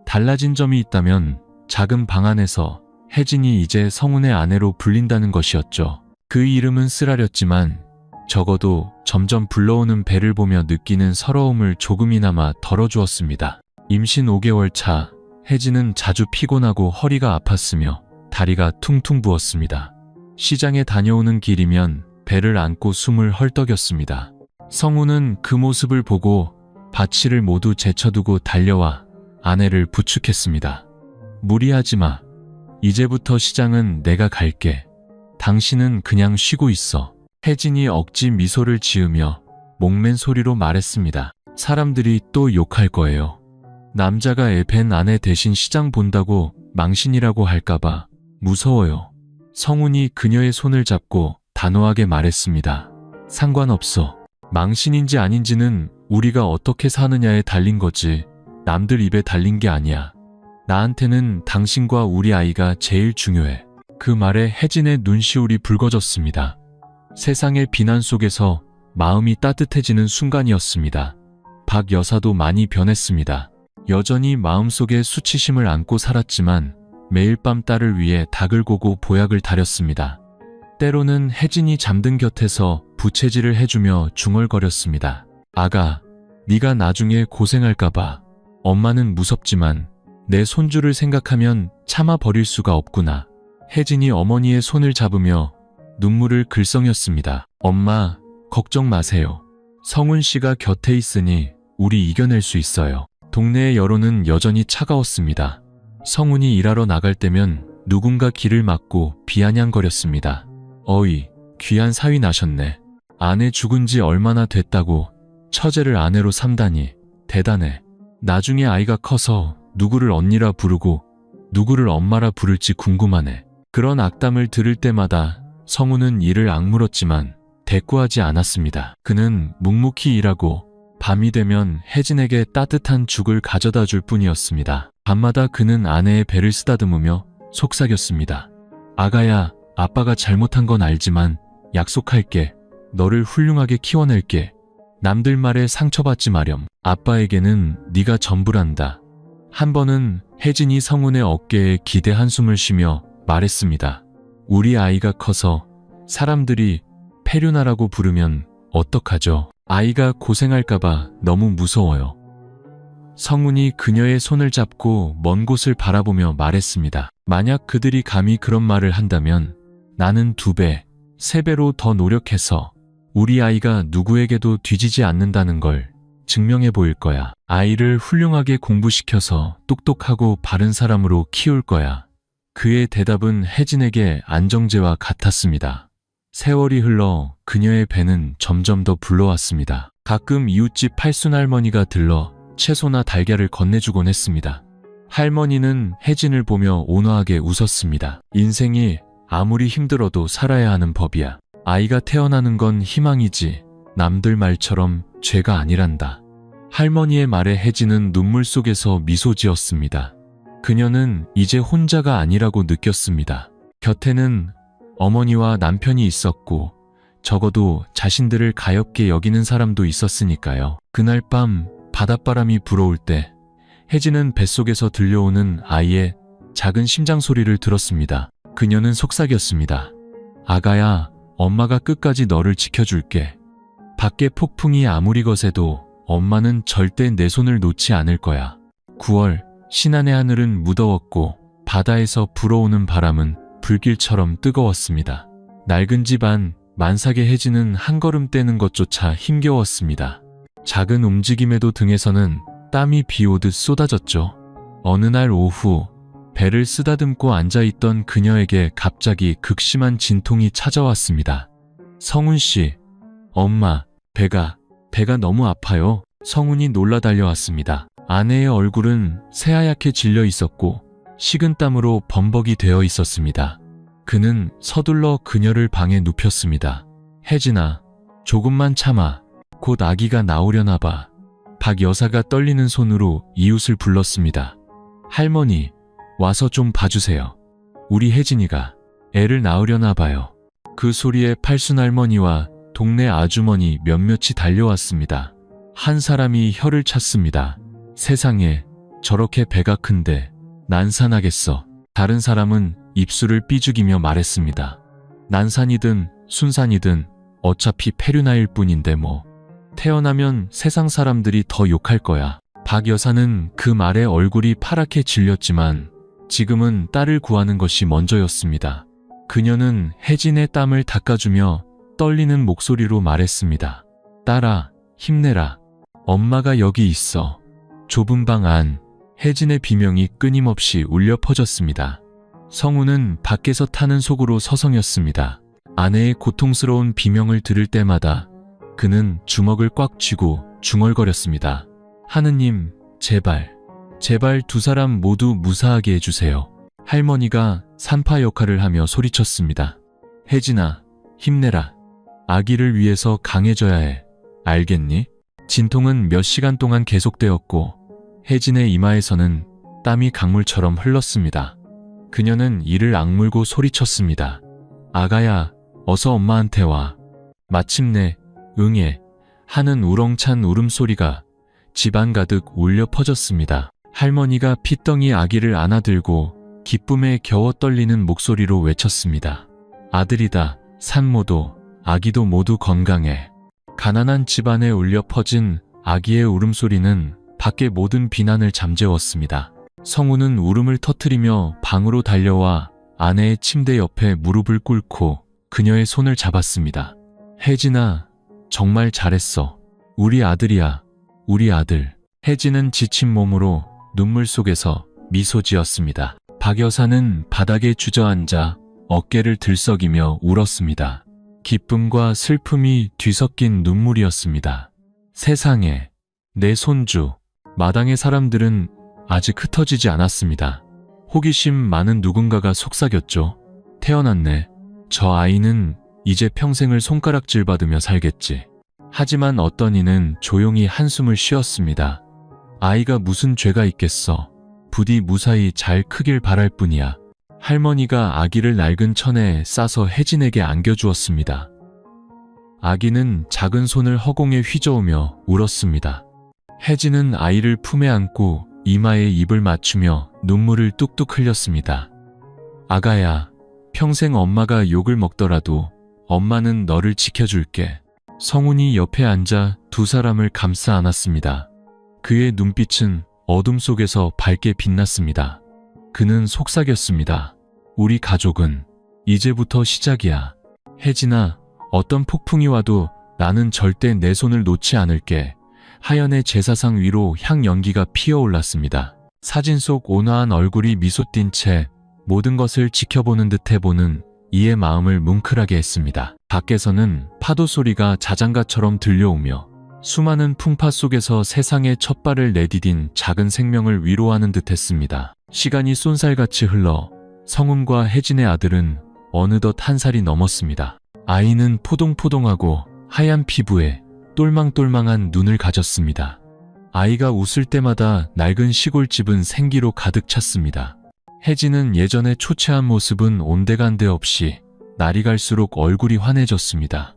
달라진 점이 있다면 작은 방 안에서 혜진이 이제 성훈의 아내로 불린다는 것이었죠. 그 이름은 쓰라렸지만 적어도 점점 불러오는 배를 보며 느끼는 서러움을 조금이나마 덜어주었습니다. 임신 5개월 차, 혜진은 자주 피곤하고 허리가 아팠으며 다리가 퉁퉁 부었습니다. 시장에 다녀오는 길이면 배를 안고 숨을 헐떡였습니다. 성훈은 그 모습을 보고 바치를 모두 제쳐두고 달려와 아내를 부축했습니다. 무리하지 마. 이제부터 시장은 내가 갈게. 당신은 그냥 쉬고 있어. 혜진이 억지 미소를 지으며 목맨 소리로 말했습니다. 사람들이 또 욕할 거예요. 남자가 애 밴 아내 대신 시장 본다고 망신이라고 할까봐 무서워요. 성훈이 그녀의 손을 잡고 단호하게 말했습니다. 상관없어. 망신인지 아닌지는 우리가 어떻게 사느냐에 달린 거지 남들 입에 달린 게 아니야. 나한테는 당신과 우리 아이가 제일 중요해. 그 말에 혜진의 눈시울이 붉어졌습니다. 세상의 비난 속에서 마음이 따뜻해지는 순간이었습니다. 박 여사도 많이 변했습니다. 여전히 마음속에 수치심을 안고 살았지만 매일 밤 딸을 위해 닭을 고고 보약을 다렸습니다. 때로는 혜진이 잠든 곁에서 부채질을 해주며 중얼거렸습니다. 아가, 네가 나중에 고생할까봐. 엄마는 무섭지만 내 손주를 생각하면 참아 버릴 수가 없구나. 혜진이 어머니의 손을 잡으며 눈물을 글썽였습니다. 엄마, 걱정 마세요. 성훈 씨가 곁에 있으니 우리 이겨낼 수 있어요. 동네의 여론은 여전히 차가웠습니다. 성훈이 일하러 나갈 때면 누군가 길을 막고 비아냥거렸습니다. 어이, 귀한 사위 나셨네. 아내 죽은 지 얼마나 됐다고 처제를 아내로 삼다니 대단해. 나중에 아이가 커서 누구를 언니라 부르고 누구를 엄마라 부를지 궁금하네. 그런 악담을 들을 때마다 성훈은 이를 악물었지만 대꾸하지 않았습니다. 그는 묵묵히 일하고 밤이 되면 혜진에게 따뜻한 죽을 가져다 줄 뿐이었습니다. 밤마다 그는 아내의 배를 쓰다듬으며 속삭였습니다. 아가야, 아빠가 잘못한 건 알지만 약속할게. 너를 훌륭하게 키워낼게. 남들 말에 상처받지 마렴. 아빠에게는 네가 전부란다. 한 번은 혜진이 성훈의 어깨에 기대 한숨을 쉬며 말했습니다. 우리 아이가 커서 사람들이 페류나라고 부르면 어떡하죠? 아이가 고생할까봐 너무 무서워요. 성훈이 그녀의 손을 잡고 먼 곳을 바라보며 말했습니다. 만약 그들이 감히 그런 말을 한다면 나는 2배, 3배로 더 노력해서 우리 아이가 누구에게도 뒤지지 않는다는 걸 증명해 보일 거야. 아이를 훌륭하게 공부시켜서 똑똑하고 바른 사람으로 키울 거야. 그의 대답은 혜진에게 안정제와 같았습니다. 세월이 흘러 그녀의 배는 점점 더 불러왔습니다. 가끔 이웃집 팔순할머니가 들러 채소나 달걀을 건네주곤 했습니다. 할머니는 혜진을 보며 온화하게 웃었습니다. 인생이 아무리 힘들어도 살아야 하는 법이야. 아이가 태어나는 건 희망이지 남들 말처럼 죄가 아니란다. 할머니의 말에 혜진은 눈물 속에서 미소 지었습니다. 그녀는 이제 혼자가 아니라고 느꼈습니다. 곁에는 어머니와 남편이 있었고 적어도 자신들을 가엾게 여기는 사람도 있었으니까요. 그날 밤 바닷바람이 불어올 때 혜진은 뱃속에서 들려오는 아이의 작은 심장 소리를 들었습니다. 그녀는 속삭였습니다. 아가야, 엄마가 끝까지 너를 지켜줄게. 밖에 폭풍이 아무리 거세도 엄마는 절대 내 손을 놓지 않을 거야. 9월, 신안의 하늘은 무더웠고 바다에서 불어오는 바람은 불길처럼 뜨거웠습니다. 낡은 집 안 만삭의 해지는 한 걸음 떼는 것조차 힘겨웠습니다. 작은 움직임에도 등에서는 땀이 비오듯 쏟아졌죠. 어느 날 오후, 배를 쓰다듬고 앉아있던 그녀에게 갑자기 극심한 진통이 찾아왔습니다. 성훈 씨, 엄마, 배가 너무 아파요. 성훈이 놀라 달려왔습니다. 아내의 얼굴은 새하얗게 질려 있었고 식은땀으로 범벅이 되어 있었습니다. 그는 서둘러 그녀를 방에 눕혔습니다. 혜진아, 조금만 참아. 곧 아기가 나오려나 봐. 박 여사가 떨리는 손으로 이웃을 불렀습니다. 할머니, 와서 좀 봐주세요. 우리 혜진이가 애를 낳으려나 봐요. 그 소리에 팔순 할머니와 동네 아주머니 몇몇이 달려왔습니다. 한 사람이 혀를 찼습니다. 세상에, 저렇게 배가 큰데 난산하겠어. 다른 사람은 입술을 삐죽이며 말했습니다. 난산이든 순산이든 어차피 폐륜아일 뿐인데 뭐. 태어나면 세상 사람들이 더 욕할 거야. 박 여사는 그 말에 얼굴이 파랗게 질렸지만 지금은 딸을 구하는 것이 먼저였습니다. 그녀는 혜진의 땀을 닦아주며 떨리는 목소리로 말했습니다. 딸아, 힘내라. 엄마가 여기 있어. 좁은 방 안, 혜진의 비명이 끊임없이 울려 퍼졌습니다. 성우는 밖에서 타는 속으로 서성였습니다. 아내의 고통스러운 비명을 들을 때마다 그는 주먹을 꽉 쥐고 중얼거렸습니다. 하느님, 제발 두 사람 모두 무사하게 해주세요. 할머니가 산파 역할을 하며 소리쳤습니다. 혜진아, 힘내라. 아기를 위해서 강해져야 해. 알겠니? 진통은 몇 시간 동안 계속되었고 혜진의 이마에서는 땀이 강물처럼 흘렀습니다. 그녀는 이를 악물고 소리쳤습니다. 아가야, 어서 엄마한테 와. 마침내 응애 하는 우렁찬 울음소리가 집안 가득 울려 퍼졌습니다. 할머니가 핏덩이 아기를 안아들고 기쁨에 겨워 떨리는 목소리로 외쳤습니다. 아들이다. 산모도 아기도 모두 건강해. 가난한 집안에 울려 퍼진 아기의 울음소리는 밖의 모든 비난을 잠재웠습니다. 성우는 울음을 터뜨리며 방으로 달려와 아내의 침대 옆에 무릎을 꿇고 그녀의 손을 잡았습니다. 혜진아, 정말 잘했어. 우리 아들이야. 우리 아들. 혜진은 지친 몸으로 눈물 속에서 미소 지었습니다. 박 여사는 바닥에 주저앉아 어깨를 들썩이며 울었습니다. 기쁨과 슬픔이 뒤섞인 눈물이었습니다. 세상에, 내 손주. 마당의 사람들은 아직 흩어지지 않았습니다. 호기심 많은 누군가가 속삭였죠. 태어났네. 저 아이는 이제 평생을 손가락질 받으며 살겠지. 하지만 어떤 이는 조용히 한숨을 쉬었습니다. 아이가 무슨 죄가 있겠어. 부디 무사히 잘 크길 바랄 뿐이야. 할머니가 아기를 낡은 천에 싸서 혜진에게 안겨주었습니다. 아기는 작은 손을 허공에 휘저으며 울었습니다. 혜진은 아이를 품에 안고 이마에 입을 맞추며 눈물을 뚝뚝 흘렸습니다. 아가야, 평생 엄마가 욕을 먹더라도 엄마는 너를 지켜줄게. 성훈이 옆에 앉아 두 사람을 감싸 안았습니다. 그의 눈빛은 어둠 속에서 밝게 빛났습니다. 그는 속삭였습니다. 우리 가족은 이제부터 시작이야. 혜진아, 어떤 폭풍이 와도 나는 절대 내 손을 놓지 않을게. 하연의 제사상 위로 향 연기가 피어올랐습니다. 사진 속 온화한 얼굴이 미소 띈 채 모든 것을 지켜보는 듯해 보는 이의 마음을 뭉클하게 했습니다. 밖에서는 파도 소리가 자장가처럼 들려오며 수많은 풍파 속에서 세상의 첫 발을 내디딘 작은 생명을 위로하는 듯 했습니다. 시간이 쏜살같이 흘러 성훈과 혜진의 아들은 어느덧 1살이 넘었습니다. 아이는 포동포동하고 하얀 피부에 똘망똘망한 눈을 가졌습니다. 아이가 웃을 때마다 낡은 시골집은 생기로 가득 찼습니다. 혜진은 예전의 초췌한 모습은 온데간데 없이 날이 갈수록 얼굴이 환해졌습니다.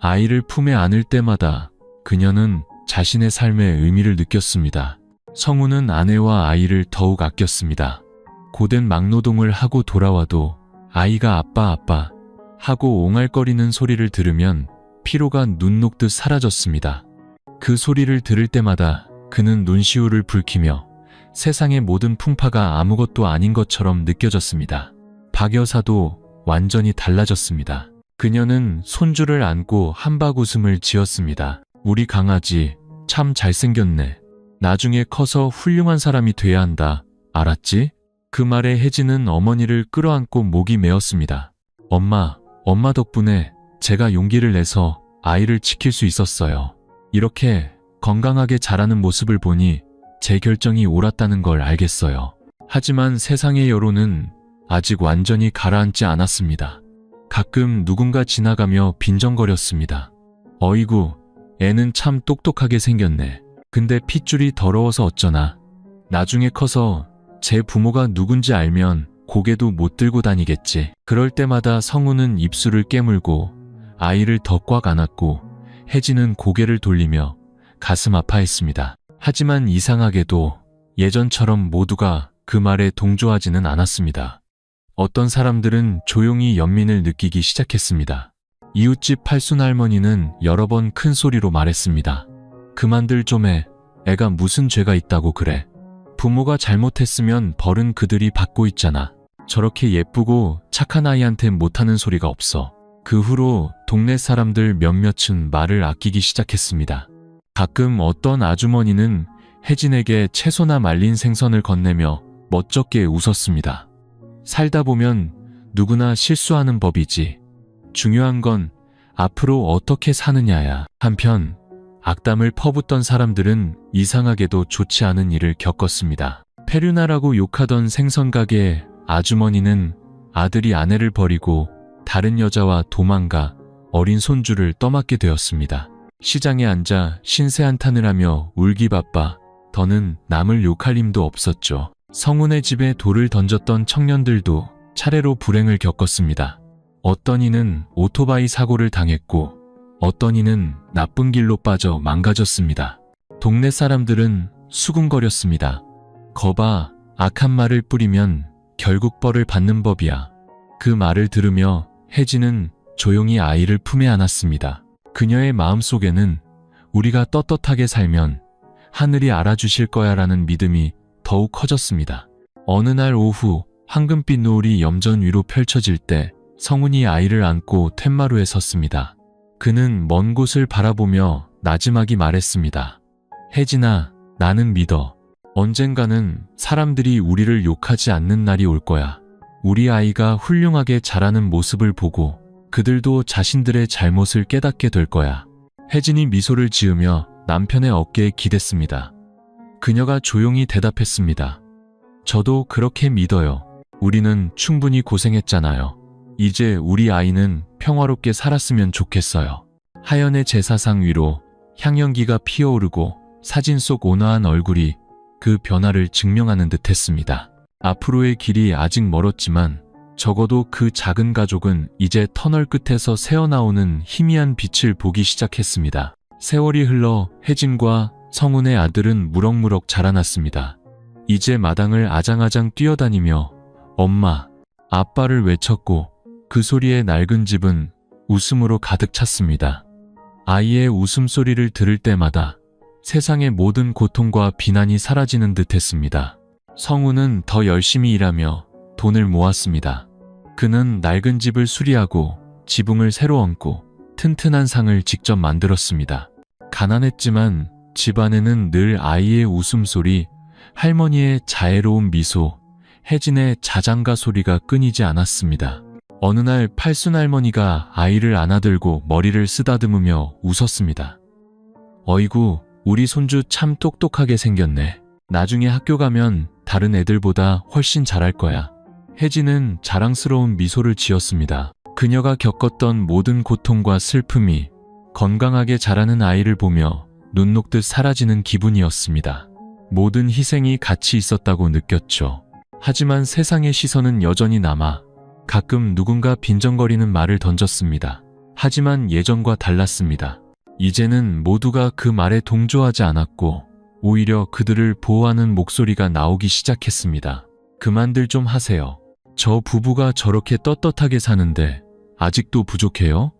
아이를 품에 안을 때마다 그녀는 자신의 삶의 의미를 느꼈습니다. 성우는 아내와 아이를 더욱 아꼈습니다. 고된 막노동을 하고 돌아와도 아이가 아빠 하고 옹알거리는 소리를 들으면 피로가 눈 녹듯 사라졌습니다. 그 소리를 들을 때마다 그는 눈시울을 붉히며 세상의 모든 풍파가 아무것도 아닌 것처럼 느껴졌습니다. 박 여사도 완전히 달라졌습니다. 그녀는 손주를 안고 한박 웃음을 지었습니다. 우리 강아지 참 잘생겼네. 나중에 커서 훌륭한 사람이 돼야 한다. 알았지? 그 말에 혜진은 어머니를 끌어안고 목이 메었습니다. 엄마 덕분에 제가 용기를 내서 아이를 지킬 수 있었어요. 이렇게 건강하게 자라는 모습을 보니 제 결정이 옳았다는 걸 알겠어요. 하지만 세상의 여론은 아직 완전히 가라앉지 않았습니다. 가끔 누군가 지나가며 빈정거렸습니다. 어이구, 애는 참 똑똑하게 생겼네. 근데 핏줄이 더러워서 어쩌나. 나중에 커서 제 부모가 누군지 알면 고개도 못 들고 다니겠지. 그럴 때마다 성우는 입술을 깨물고 아이를 더 꽉 안았고 혜진은 고개를 돌리며 가슴 아파했습니다. 하지만 이상하게도 예전처럼 모두가 그 말에 동조하지는 않았습니다. 어떤 사람들은 조용히 연민을 느끼기 시작했습니다. 이웃집 팔순 할머니는 여러 번 큰 소리로 말했습니다. 그만들 좀 해. 애가 무슨 죄가 있다고 그래. 부모가 잘못했으면 벌은 그들이 받고 있잖아. 저렇게 예쁘고 착한 아이한테 못하는 소리가 없어. 그 후로 동네 사람들 몇몇은 말을 아끼기 시작했습니다. 가끔 어떤 아주머니는 혜진에게 채소나 말린 생선을 건네며 멋쩍게 웃었습니다. 살다 보면 누구나 실수하는 법이지. 중요한 건 앞으로 어떻게 사느냐야. 한편 악담을 퍼붓던 사람들은 이상하게도 좋지 않은 일을 겪었습니다. 페류나라고 욕하던 생선 가게의 아주머니는 아들이 아내를 버리고 다른 여자와 도망가 어린 손주를 떠맡게 되었습니다. 시장에 앉아 신세한탄을 하며 울기 바빠 더는 남을 욕할 힘도 없었죠. 성운의 집에 돌을 던졌던 청년들도 차례로 불행을 겪었습니다. 어떤 이는 오토바이 사고를 당했고 어떤 이는 나쁜 길로 빠져 망가졌습니다. 동네 사람들은 수군거렸습니다. 거봐, 악한 말을 뿌리면 결국 벌을 받는 법이야. 그 말을 들으며 혜진은 조용히 아이를 품에 안았습니다. 그녀의 마음속에는 우리가 떳떳하게 살면 하늘이 알아주실 거야 라는 믿음이 더욱 커졌습니다. 어느 날 오후 황금빛 노을이 염전 위로 펼쳐질 때 성운이 아이를 안고 툇마루에 섰습니다. 그는 먼 곳을 바라보며 나지막이 말했습니다. 혜진아, 나는 믿어. 언젠가는 사람들이 우리를 욕하지 않는 날이 올 거야. 우리 아이가 훌륭하게 자라는 모습을 보고 그들도 자신들의 잘못을 깨닫게 될 거야. 혜진이 미소를 지으며 남편의 어깨에 기댔습니다. 그녀가 조용히 대답했습니다. 저도 그렇게 믿어요. 우리는 충분히 고생했잖아요. 이제 우리 아이는 평화롭게 살았으면 좋겠어요. 하연의 제사상 위로 향연기가 피어오르고 사진 속 온화한 얼굴이 그 변화를 증명하는 듯 했습니다. 앞으로의 길이 아직 멀었지만 적어도 그 작은 가족은 이제 터널 끝에서 새어나오는 희미한 빛을 보기 시작했습니다. 세월이 흘러 혜진과 성운의 아들은 무럭무럭 자라났습니다. 이제 마당을 아장아장 뛰어다니며 엄마, 아빠를 외쳤고 그 소리에 낡은 집은 웃음으로 가득 찼습니다. 아이의 웃음소리를 들을 때마다 세상의 모든 고통과 비난이 사라지는 듯 했습니다. 성우는 더 열심히 일하며 돈을 모았습니다. 그는 낡은 집을 수리하고 지붕을 새로 얹고 튼튼한 상을 직접 만들었습니다. 가난했지만 집안에는 늘 아이의 웃음소리, 할머니의 자애로운 미소, 혜진의 자장가 소리가 끊이지 않았습니다. 어느 날 팔순 할머니가 아이를 안아들고 머리를 쓰다듬으며 웃었습니다. 어이구, 우리 손주 참 똑똑하게 생겼네. 나중에 학교 가면 다른 애들보다 훨씬 잘할 거야. 혜진은 자랑스러운 미소를 지었습니다. 그녀가 겪었던 모든 고통과 슬픔이 건강하게 자라는 아이를 보며 눈 녹듯 사라지는 기분이었습니다. 모든 희생이 가치 있었다고 느꼈죠. 하지만 세상의 시선은 여전히 남아 가끔 누군가 빈정거리는 말을 던졌습니다. 하지만 예전과 달랐습니다. 이제는 모두가 그 말에 동조하지 않았고 오히려 그들을 보호하는 목소리가 나오기 시작했습니다. 그만들 좀 하세요. 저 부부가 저렇게 떳떳하게 사는데 아직도 부족해요?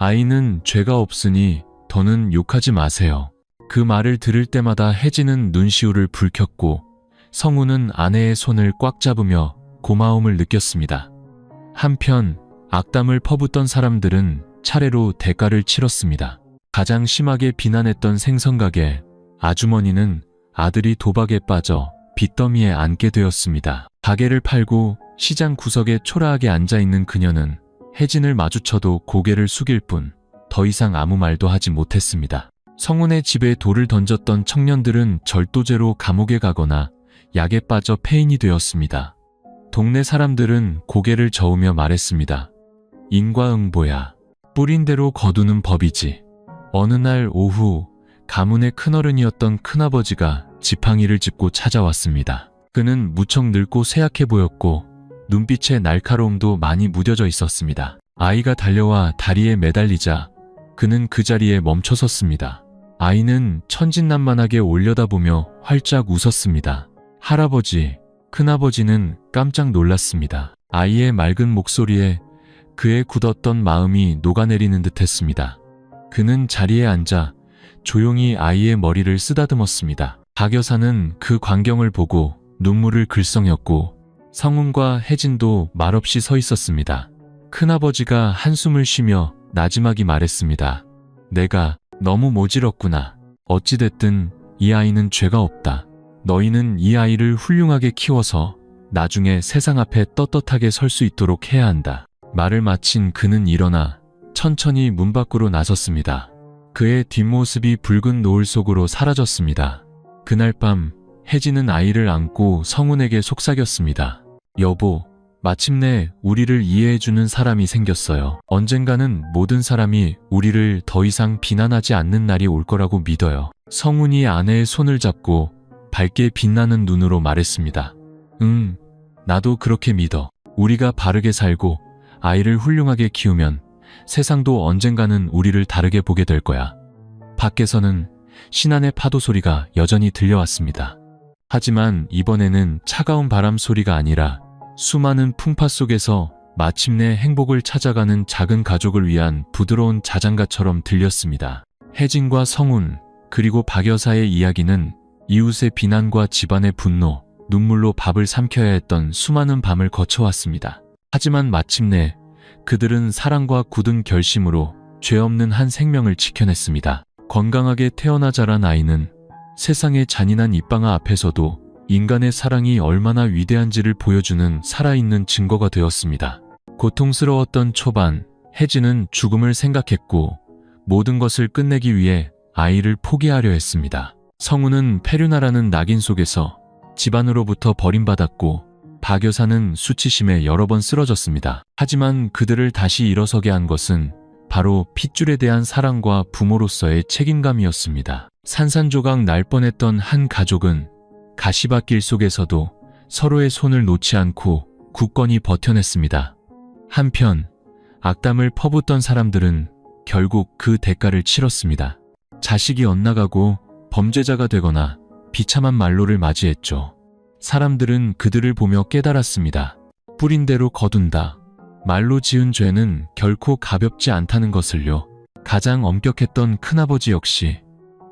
아이는 죄가 없으니 더는 욕하지 마세요. 그 말을 들을 때마다 혜진은 눈시울을 붉혔고 성우는 아내의 손을 꽉 잡으며 고마움을 느꼈습니다. 한편 악담을 퍼붓던 사람들은 차례로 대가를 치렀습니다. 가장 심하게 비난했던 생선가게 아주머니는 아들이 도박에 빠져 빚더미에 앉게 되었습니다. 가게를 팔고 시장 구석에 초라하게 앉아있는 그녀는 혜진을 마주쳐도 고개를 숙일 뿐 더 이상 아무 말도 하지 못했습니다. 성훈의 집에 돌을 던졌던 청년들은 절도죄로 감옥에 가거나 약에 빠져 폐인이 되었습니다. 동네 사람들은 고개를 저으며 말했습니다. 인과응보야. 뿌린 대로 거두는 법이지. 어느 날 오후 가문의 큰어른이었던 큰아버지가 지팡이를 짚고 찾아왔습니다. 그는 무척 늙고 쇠약해 보였고 눈빛에 날카로움도 많이 무뎌져 있었습니다. 아이가 달려와 다리에 매달리자 그는 그 자리에 멈춰섰습니다. 아이는 천진난만하게 올려다보며 활짝 웃었습니다. 할아버지, 큰아버지는 깜짝 놀랐습니다. 아이의 맑은 목소리에 그의 굳었던 마음이 녹아내리는 듯했습니다. 그는 자리에 앉아 조용히 아이의 머리를 쓰다듬었습니다. 박 여사는 그 광경을 보고 눈물을 글썽였고 성훈과 혜진도 말없이 서 있었습니다. 큰아버지가 한숨을 쉬며 나지막이 말했습니다. 내가 너무 모질었구나. 어찌됐든 이 아이는 죄가 없다. 너희는 이 아이를 훌륭하게 키워서 나중에 세상 앞에 떳떳하게 설 수 있도록 해야 한다. 말을 마친 그는 일어나 천천히 문 밖으로 나섰습니다. 그의 뒷모습이 붉은 노을 속으로 사라졌습니다. 그날 밤 혜진은 아이를 안고 성훈에게 속삭였습니다. 여보, 마침내 우리를 이해해주는 사람이 생겼어요. 언젠가는 모든 사람이 우리를 더 이상 비난하지 않는 날이 올 거라고 믿어요. 성훈이 아내의 손을 잡고 밝게 빛나는 눈으로 말했습니다. 나도 그렇게 믿어. 우리가 바르게 살고 아이를 훌륭하게 키우면 세상도 언젠가는 우리를 다르게 보게 될 거야. 밖에서는 신안의 파도 소리가 여전히 들려왔습니다. 하지만 이번에는 차가운 바람 소리가 아니라 수많은 풍파 속에서 마침내 행복을 찾아가는 작은 가족을 위한 부드러운 자장가처럼 들렸습니다. 혜진과 성훈, 그리고 박 여사의 이야기는 이웃의 비난과 집안의 분노, 눈물로 밥을 삼켜야 했던 수많은 밤을 거쳐왔습니다. 하지만 마침내 그들은 사랑과 굳은 결심으로 죄 없는 한 생명을 지켜냈습니다. 건강하게 태어나 자란 아이는 세상의 잔인한 입방아 앞에서도 인간의 사랑이 얼마나 위대한지를 보여주는 살아있는 증거가 되었습니다. 고통스러웠던 초반, 혜진은 죽음을 생각했고 모든 것을 끝내기 위해 아이를 포기하려 했습니다. 성훈은 페류나라는 낙인 속에서 집안으로부터 버림받았고 박 여사는 수치심에 여러 번 쓰러졌습니다. 하지만 그들을 다시 일어서게 한 것은 바로 핏줄에 대한 사랑과 부모로서의 책임감이었습니다. 산산조각 날 뻔했던 한 가족은 가시밭길 속에서도 서로의 손을 놓지 않고 굳건히 버텨냈습니다. 한편 악담을 퍼붓던 사람들은 결국 그 대가를 치렀습니다. 자식이 엇나가고 범죄자가 되거나 비참한 말로를 맞이했죠. 사람들은 그들을 보며 깨달았습니다. 뿌린 대로 거둔다. 말로 지은 죄는 결코 가볍지 않다는 것을요. 가장 엄격했던 큰아버지 역시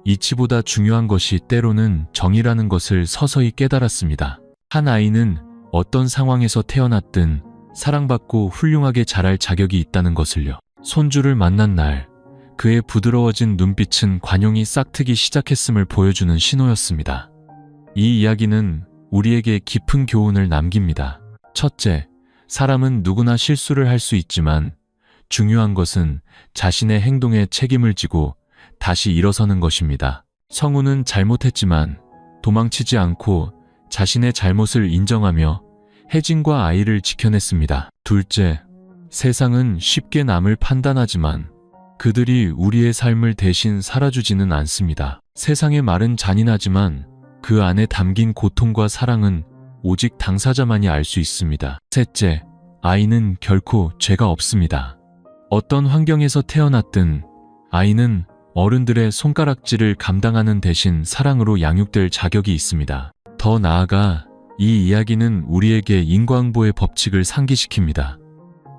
이치보다 중요한 것이 때로는 정의라는 것을 서서히 깨달았습니다. 한 아이는 어떤 상황에서 태어났든 사랑받고 훌륭하게 자랄 자격이 있다는 것을요. 손주를 만난 날, 그의 부드러워진 눈빛은 관용이 싹트기 시작했음을 보여주는 신호였습니다. 이 이야기는 우리에게 깊은 교훈을 남깁니다. 첫째, 사람은 누구나 실수를 할 수 있지만 중요한 것은 자신의 행동에 책임을 지고 다시 일어서는 것입니다. 성훈은 잘못했지만 도망치지 않고 자신의 잘못을 인정하며 혜진과 아이를 지켜냈습니다. 둘째, 세상은 쉽게 남을 판단하지만 그들이 우리의 삶을 대신 살아주지는 않습니다. 세상의 말은 잔인하지만 그 안에 담긴 고통과 사랑은 오직 당사자만이 알 수 있습니다. 셋째, 아이는 결코 죄가 없습니다. 어떤 환경에서 태어났든 아이는 어른들의 손가락질을 감당하는 대신 사랑으로 양육될 자격이 있습니다. 더 나아가 이 이야기는 우리에게 인과응보의 법칙을 상기시킵니다.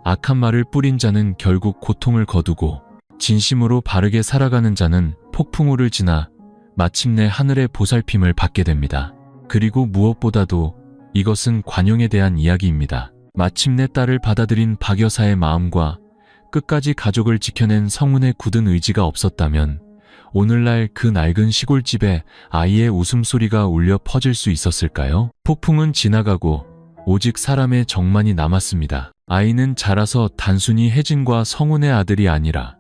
악한 말을 뿌린 자는 결국 고통을 거두고 진심으로 바르게 살아가는 자는 폭풍우를 지나 마침내 하늘의 보살핌을 받게 됩니다. 그리고 무엇보다도 이것은 관용에 대한 이야기입니다. 마침내 딸을 받아들인 박 여사의 마음과 끝까지 가족을 지켜낸 성운의 굳은 의지가 없었다면 오늘날 그 낡은 시골집에 아이의 웃음소리가 울려 퍼질 수 있었을까요? 폭풍은 지나가고 오직 사람의 정만이 남았습니다. 아이는 자라서 단순히 혜진과 성운의 아들이 아니라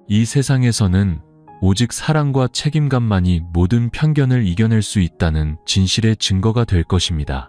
이 세상에서는 오직 사랑과 책임감만이 모든 편견을 이겨낼 수 있다는 진실의 증거가 될 것입니다.